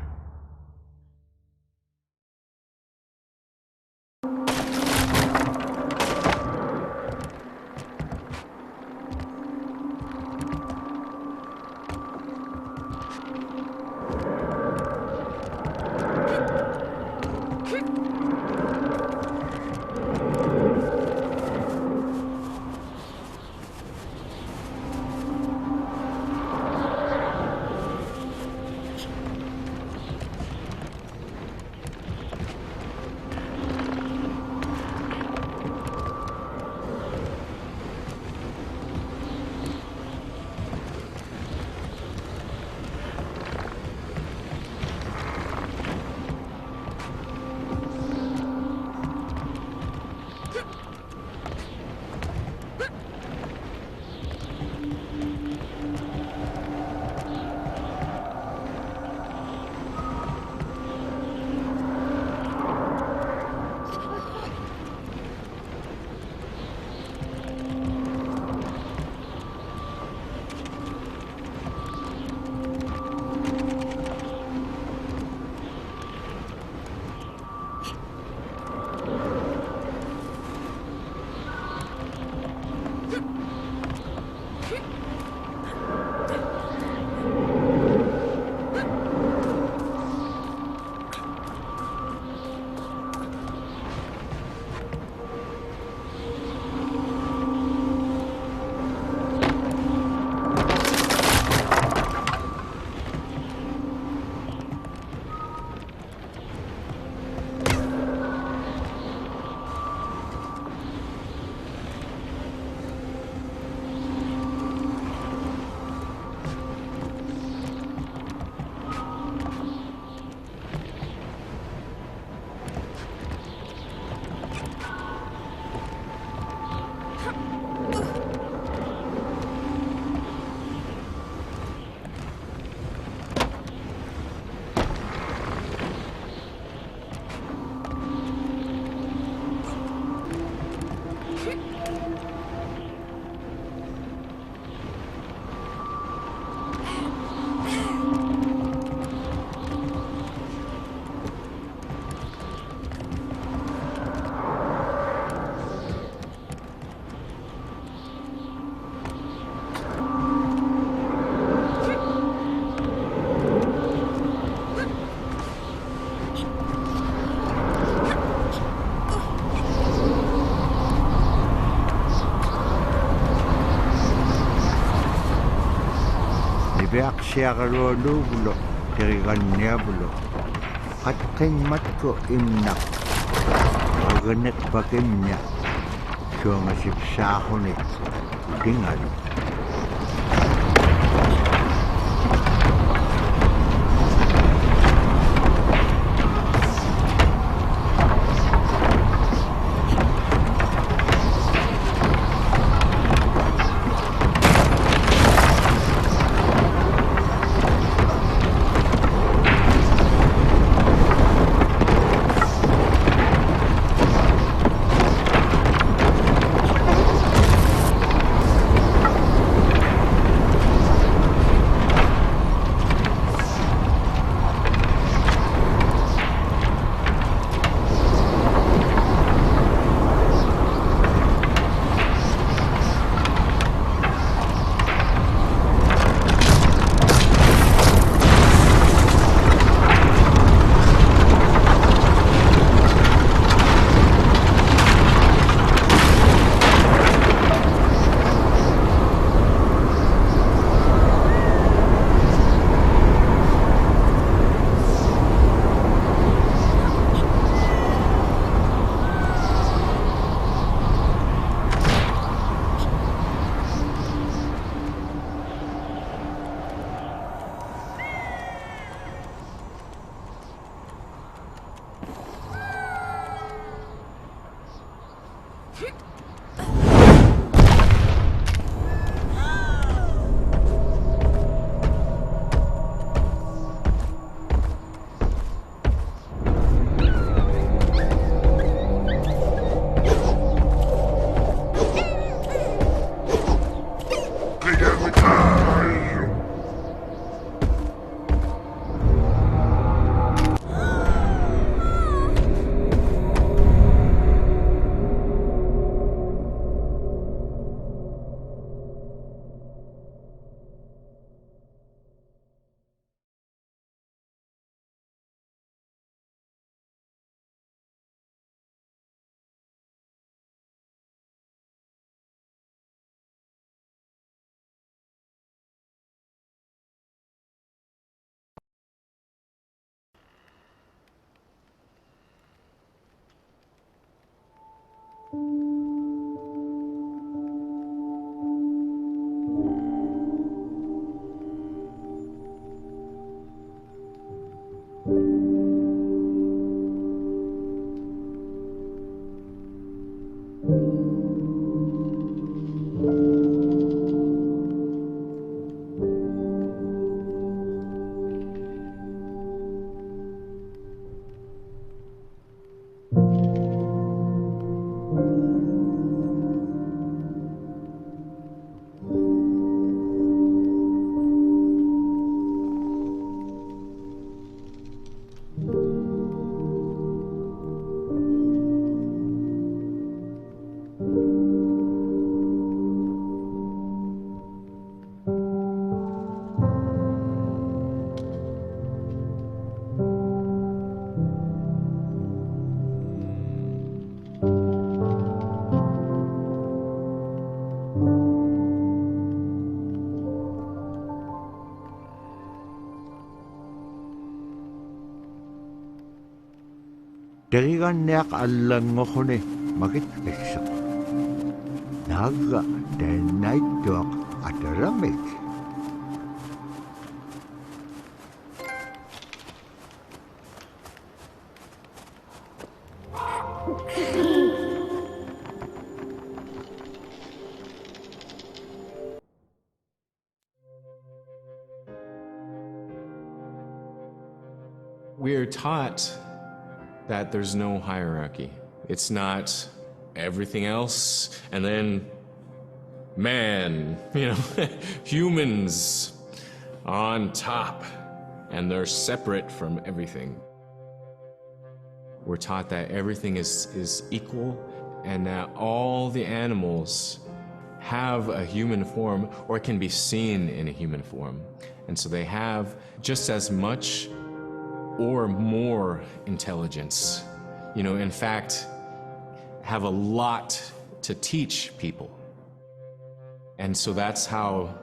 S8: Siakalualubulo, tiriganniabulo, katking matko imnak, aganek bakimnya, syonga sipsahunik, tingalo. Terigan neak allan ngohone magit eksa. Naga denay tuak ataramig.
S2: We're taught that there's no hierarchy. It's not everything else and then man, humans on top, and they're separate from everything. We're taught that everything is equal and that all the animals have a human form or can be seen in a human form. And so they have just as much or more intelligence. In fact, have a lot to teach people. And so that's how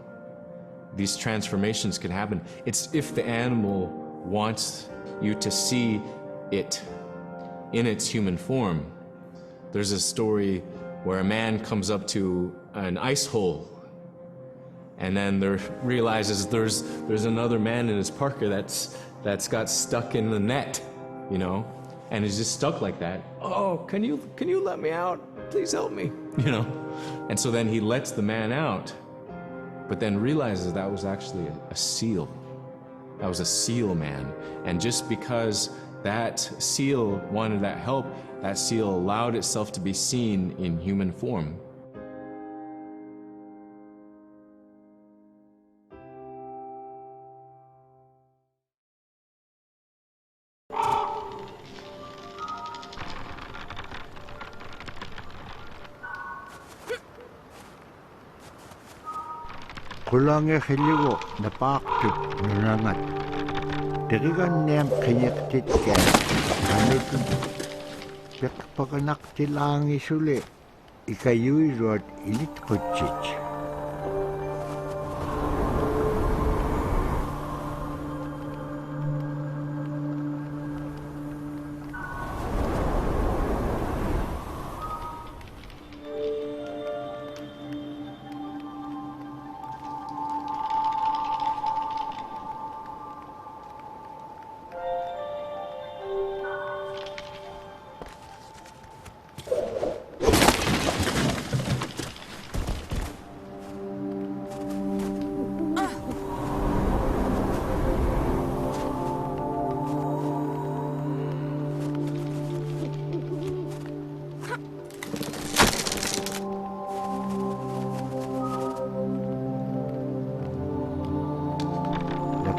S2: these transformations can happen. It's if the animal wants you to see it in its human form. There's a story where a man comes up to an ice hole and then realizes there's another man in his parka that's got stuck in the net, and is just stuck like that. Oh, can you let me out? Please help me, And so then he lets the man out, but then realizes that was actually a seal. That was a seal man. And just because that seal wanted that help, that seal allowed itself to be seen in human form.
S8: Kulange hiligo na paktik nurangat. Terigan niyang kinyaktit kaya. Kanutun. Pagkanak tilangi suli. Ikayuy rod ilit kutsich.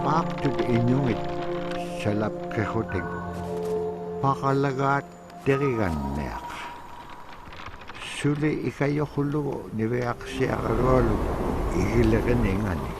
S8: Paktud Inuit salap kehoting pakalagat terigan neak. Suli ikayo hulugo ni veak siya karolo igilagan ingani.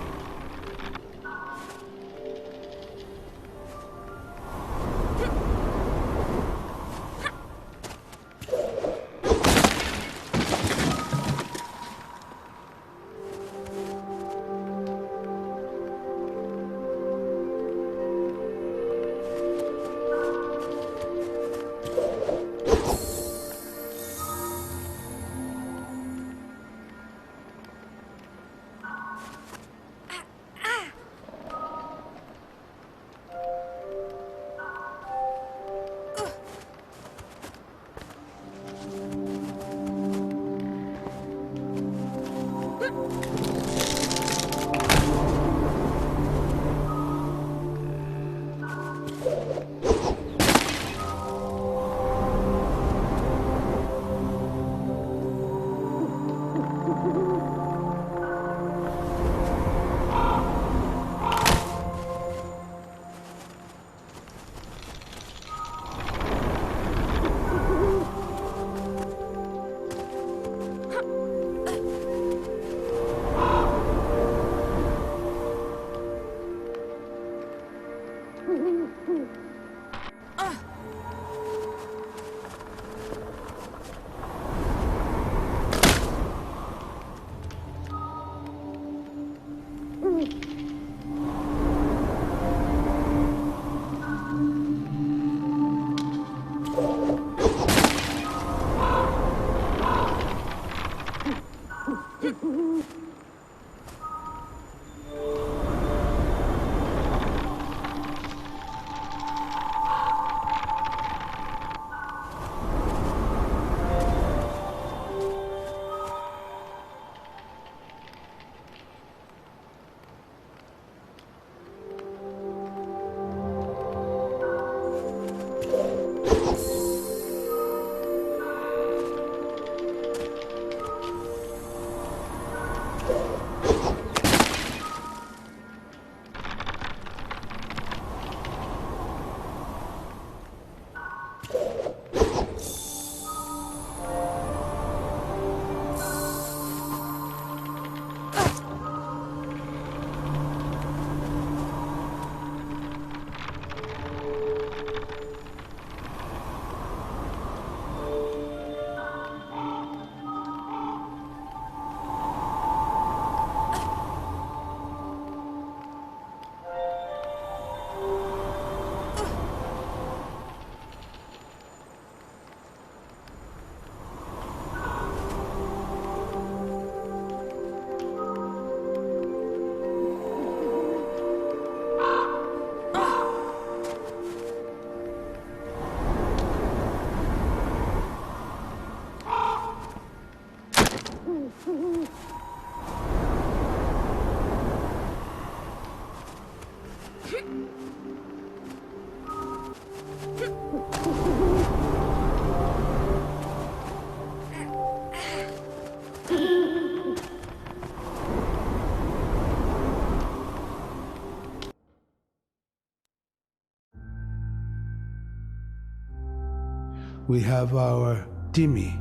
S3: We have our Dimi,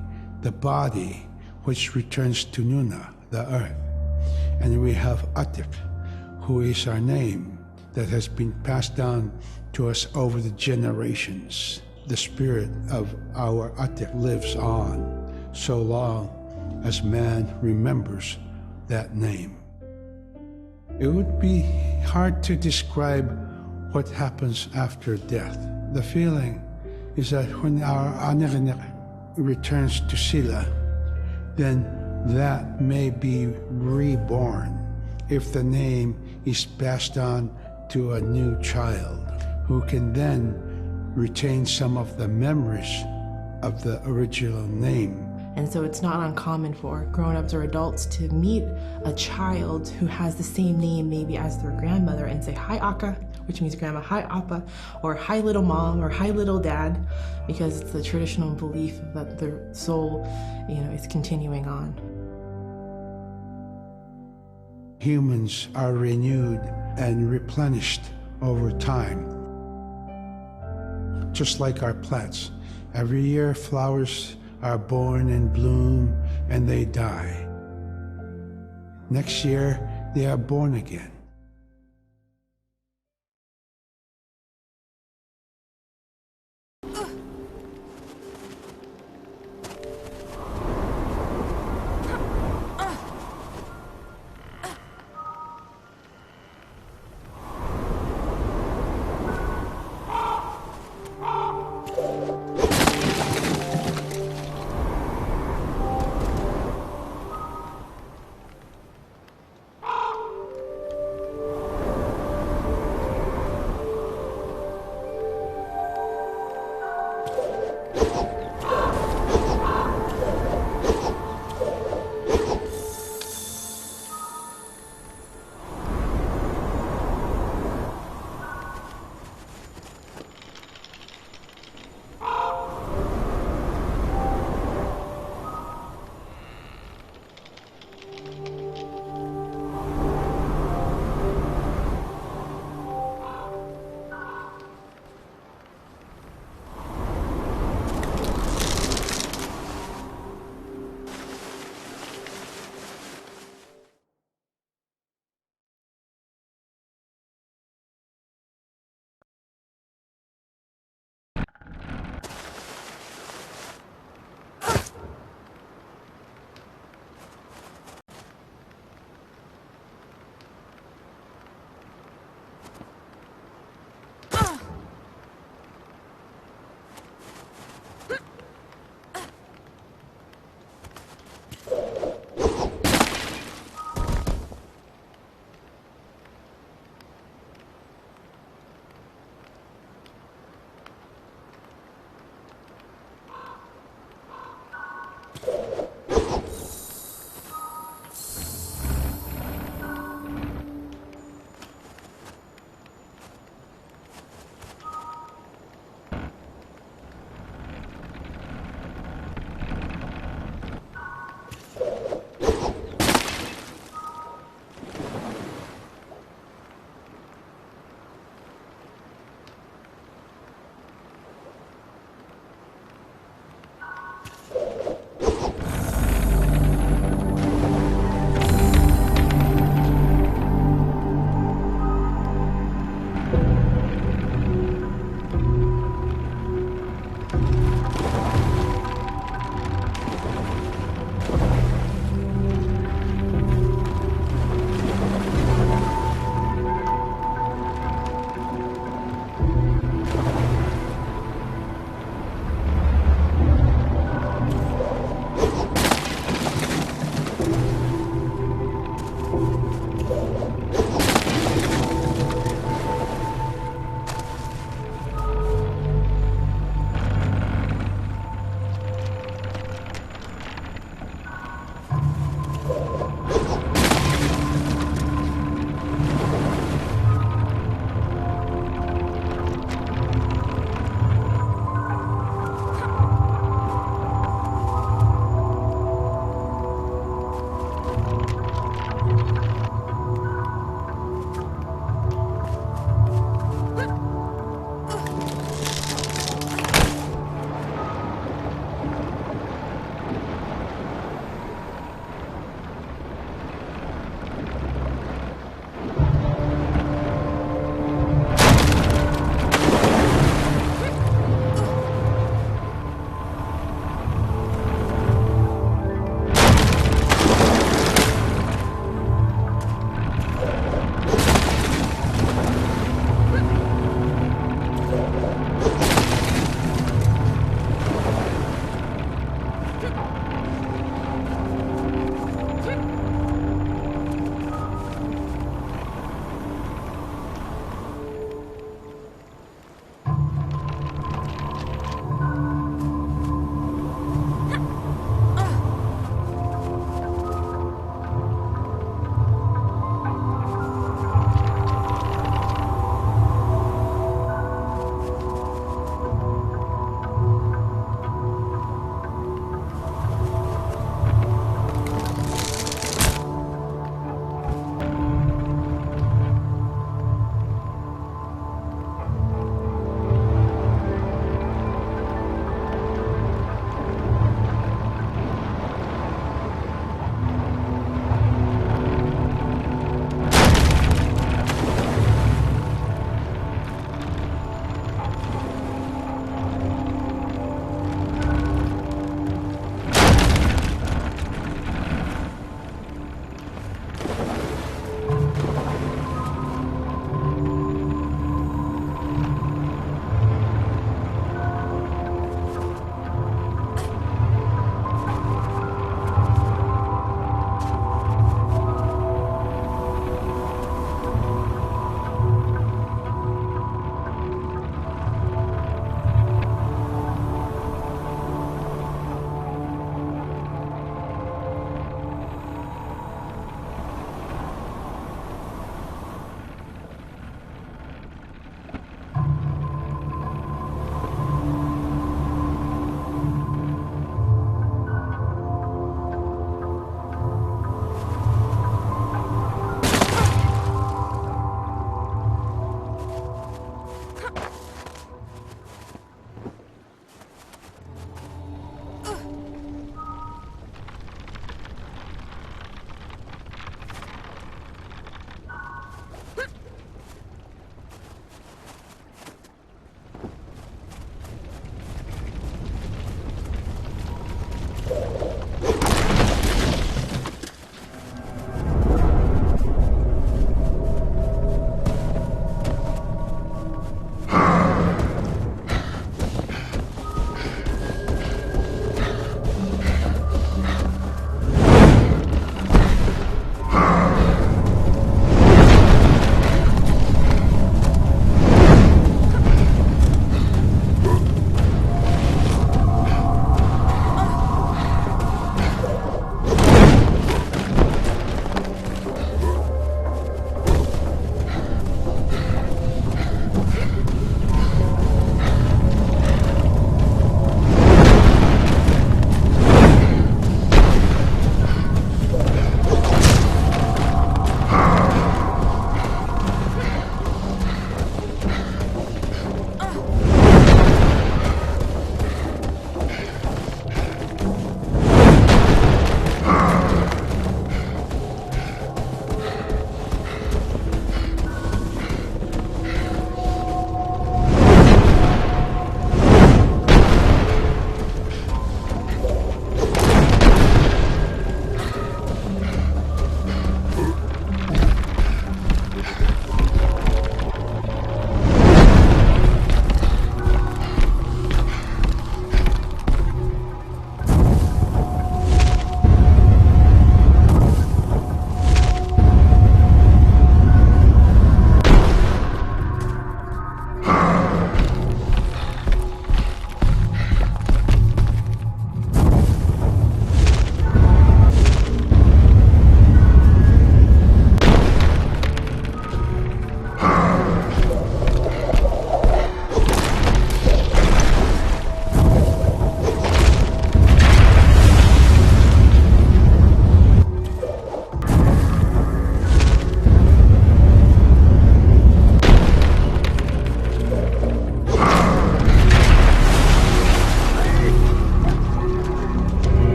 S3: the body, which returns to Nuna, the earth. And we have Atif, who is our name that has been passed down to us over the generations. The spirit of our Atif lives on so long as man remembers that name. It would be hard to describe what happens after death. The feeling is that when our Aniganik returns to Sila, then that may be reborn if the name is passed on to a new child who can then retain some of the memories of the original name.
S5: And so it's not uncommon for grown-ups or adults to meet a child who has the same name maybe as their grandmother and say, "Hi, Akka," which means grandma, "Hi, Appa," or "Hi, little mom," or "Hi, little dad," because it's the traditional belief that the soul, is continuing on.
S3: Humans are renewed and replenished over time. Just like our plants. Every year flowers are born and bloom and they die. Next year, they are born again.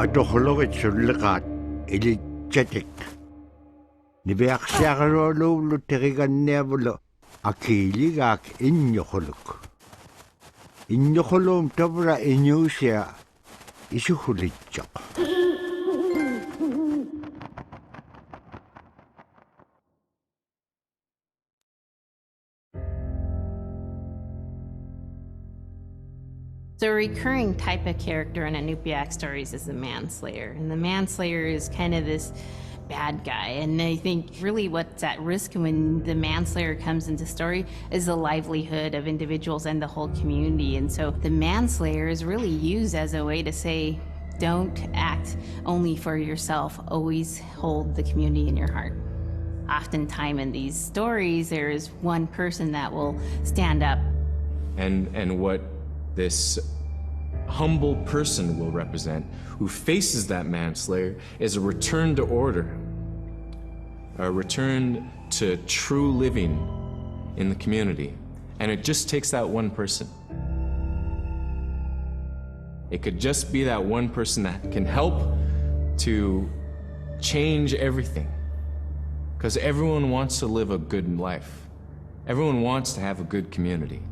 S8: Adohologit sulliqaat ilitsatik. Niviaqsiaqarualuullu teriganniavulu akiiligaak inñoquluk. Inñoquluum tavra iñuusia isuhulitsoq.
S1: So a recurring type of character in Inupiaq stories is the manslayer. And the manslayer is kind of this bad guy. And I think really what's at risk when the manslayer comes into story is the livelihood of individuals and the whole community. And so the manslayer is really used as a way to say, don't act only for yourself, always hold the community in your heart. Oftentimes in these stories, there is one person that will stand up.
S2: And what this humble person will represent, who faces that manslayer, is a return to order, a return to true living in the community. And it just takes that one person. It could just be that one person that can help to change everything. Because everyone wants to live a good life. Everyone wants to have a good community.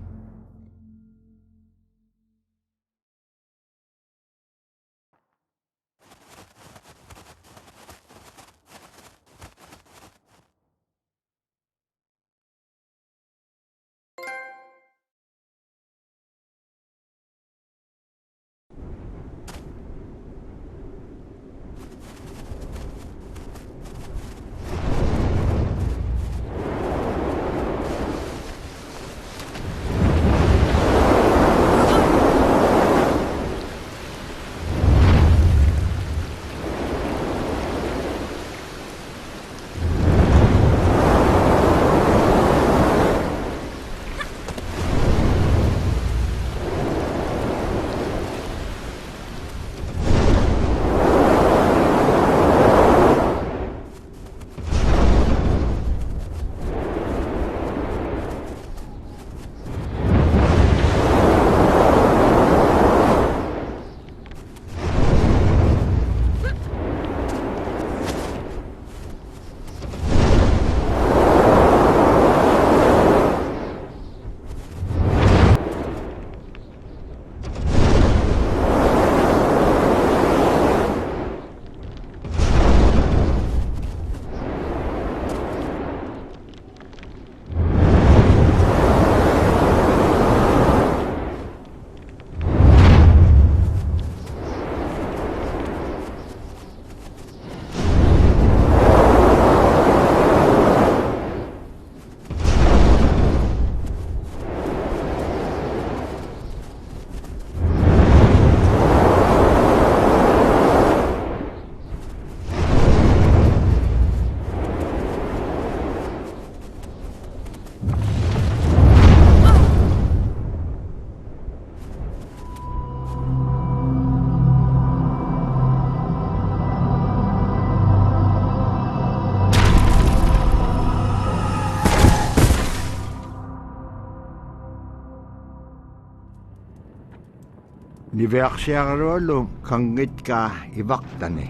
S8: Niveaqsiaqaruallum kangitka ivaktani.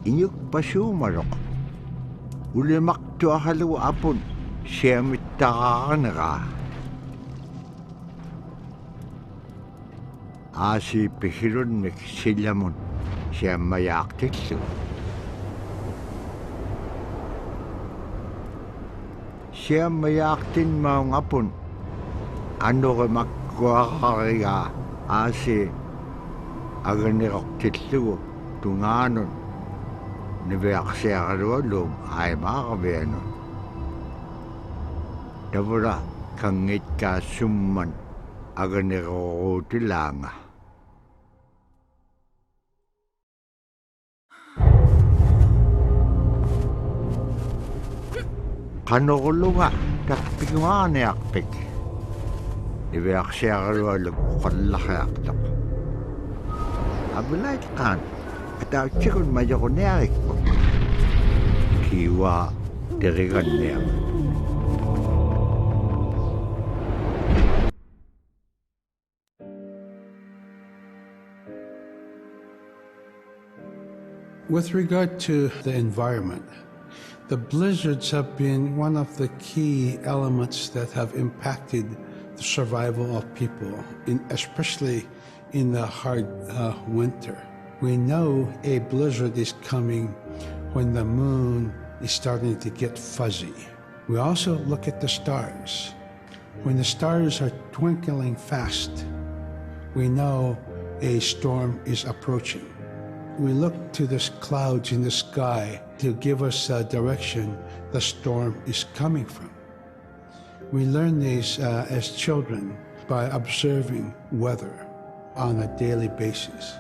S8: Inyuk pasumarok. Ulimaktuaqalu apun siamittaqaqanaqa. Aasi pihirunnik sillamun siammayaaqtillu. Siammayaaqtin maung apun anuqimakkuaqariga aasi aganiroqtillugu tungaanun niveaqsiaqaluallum aimaaqavianun. Tavura kangitkaa summan aganiroruutilaanga. Qanuqulunga takpigumaaniaqpik. Niveaqsiaqaluallum uqallaqiaqtaq. Abulaitqaan atautsikun majoquniarikku. Kiwa teriganniaq.
S3: With regard to the environment, the blizzards have been one of the key elements that have impacted the survival of people, especially in the hard winter. We know a blizzard is coming when the moon is starting to get fuzzy. We also look at the stars. When the stars are twinkling fast, we know a storm is approaching. We look to the clouds in the sky to give us a direction the storm is coming from. We learn these as children by observing weather on a daily basis.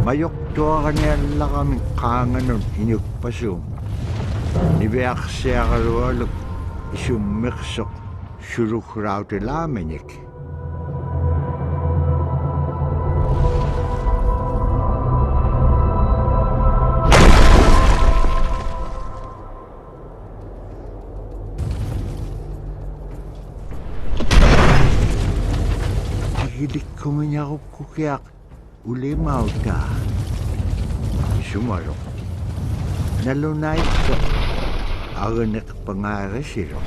S8: mayok tua kanyan la kaming kanganon inyuk pasum. Nibeak siya karualok isum miksok suruk raute lamenik. Agidik kumanyakup kukiak ulimaw ta. Sumarok. Nalunay ko. Aganak pangarasiro.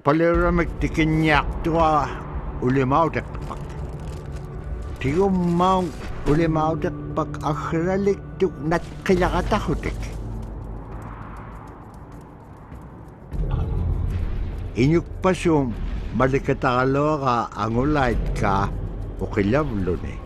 S8: Palera magtikinyak tua ulimaw dekpak. Tiyong maung ulimaw dekpak akralik tuk nat kilakatahutik. Inyuk pasum malikatalo ka angulait ka o kilablo ni.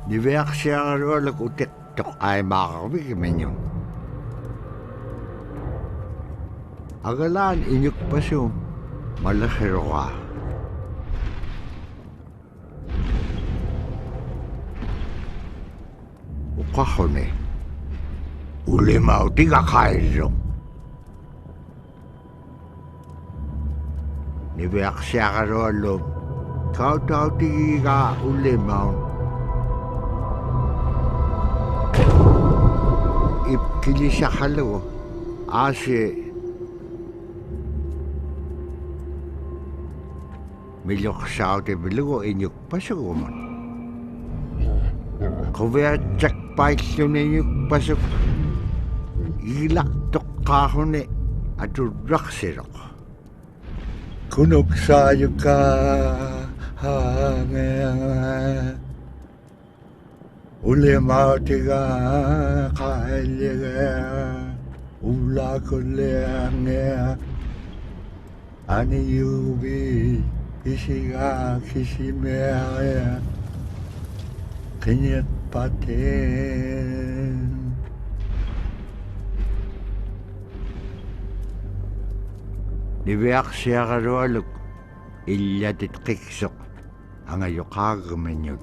S8: Ni veak siya rolak utik tok ay makakawik menyon. Agalaan inyuk pasyo malakiro ka. Ukahone ulima utiga kaizong. Ni veak siya rolak kau tau tiga ulima ipkili siya halo ase milok sao te bilugo inyuk pasuguman. Kuvea cek paisyon inyuk pasuk ilak tok kahone atu raksirok. Kunok sayo ka hangea ule mau tiga kailega ula kolea ani yubi Kisima Kisima Kenyat paten Niveak siya karolok ilyatit kiksok ang ayokag menyot.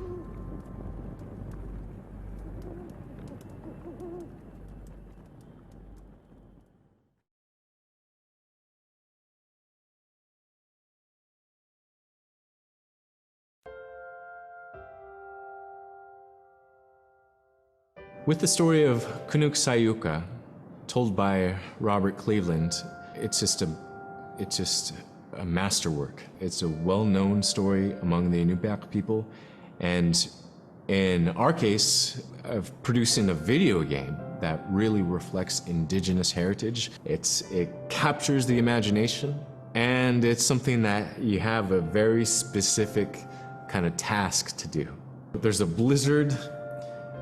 S2: With the story of Kunuk Sayuka, told by Robert Cleveland, it's just a masterwork. It's a well-known story among the Inuit people, and in our case, of producing a video game that really reflects indigenous heritage. It captures the imagination, and it's something that you have a very specific kind of task to do. There's a blizzard,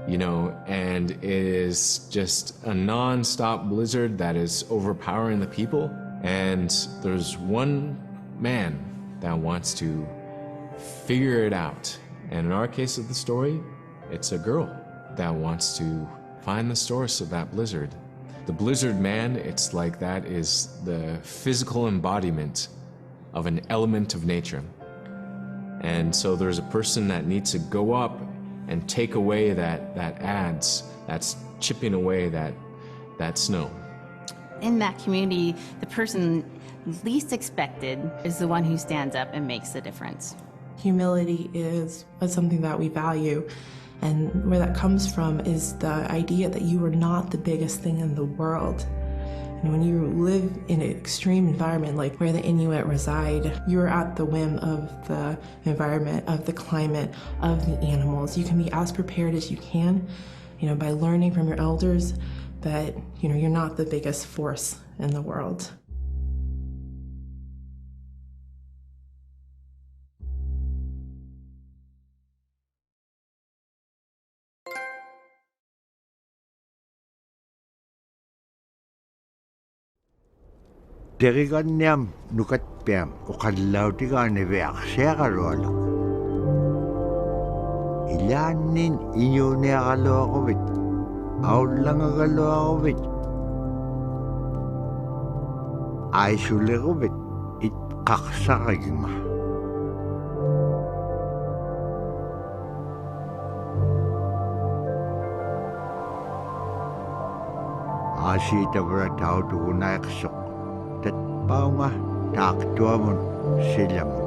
S2: you know, and it is just a non-stop blizzard that is overpowering the people. And there's one man that wants to figure it out. And in our case of the story, it's a girl that wants to find the source of that blizzard. The blizzard man, it's like that is the physical embodiment of an element of nature. And so there's a person that needs to go up and take away that's chipping away that snow.
S1: In that community, the person least expected is the one who stands up and makes the difference.
S5: Humility is something that we value, and where that comes from is the idea that you are not the biggest thing in the world. And when you live in an extreme environment like where the Inuit reside, you're at the whim of the environment, of the climate, of the animals. You can be as prepared as you can, by learning from your elders that, you're not the biggest force in the world.
S8: Terigan niam nukat piam ukallaw tiga ni veak siya karolok. Ilanin inyo niya kalo ako bit. Aw lang agalo ako bit. Ay suli ko bit. Itkaksa kagima. Asita bra tao tukunay kasok. Tatpaw nga taktua mo sila mo.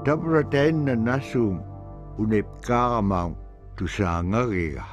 S8: Tabraten na nasum unip kakamang tusanga riga.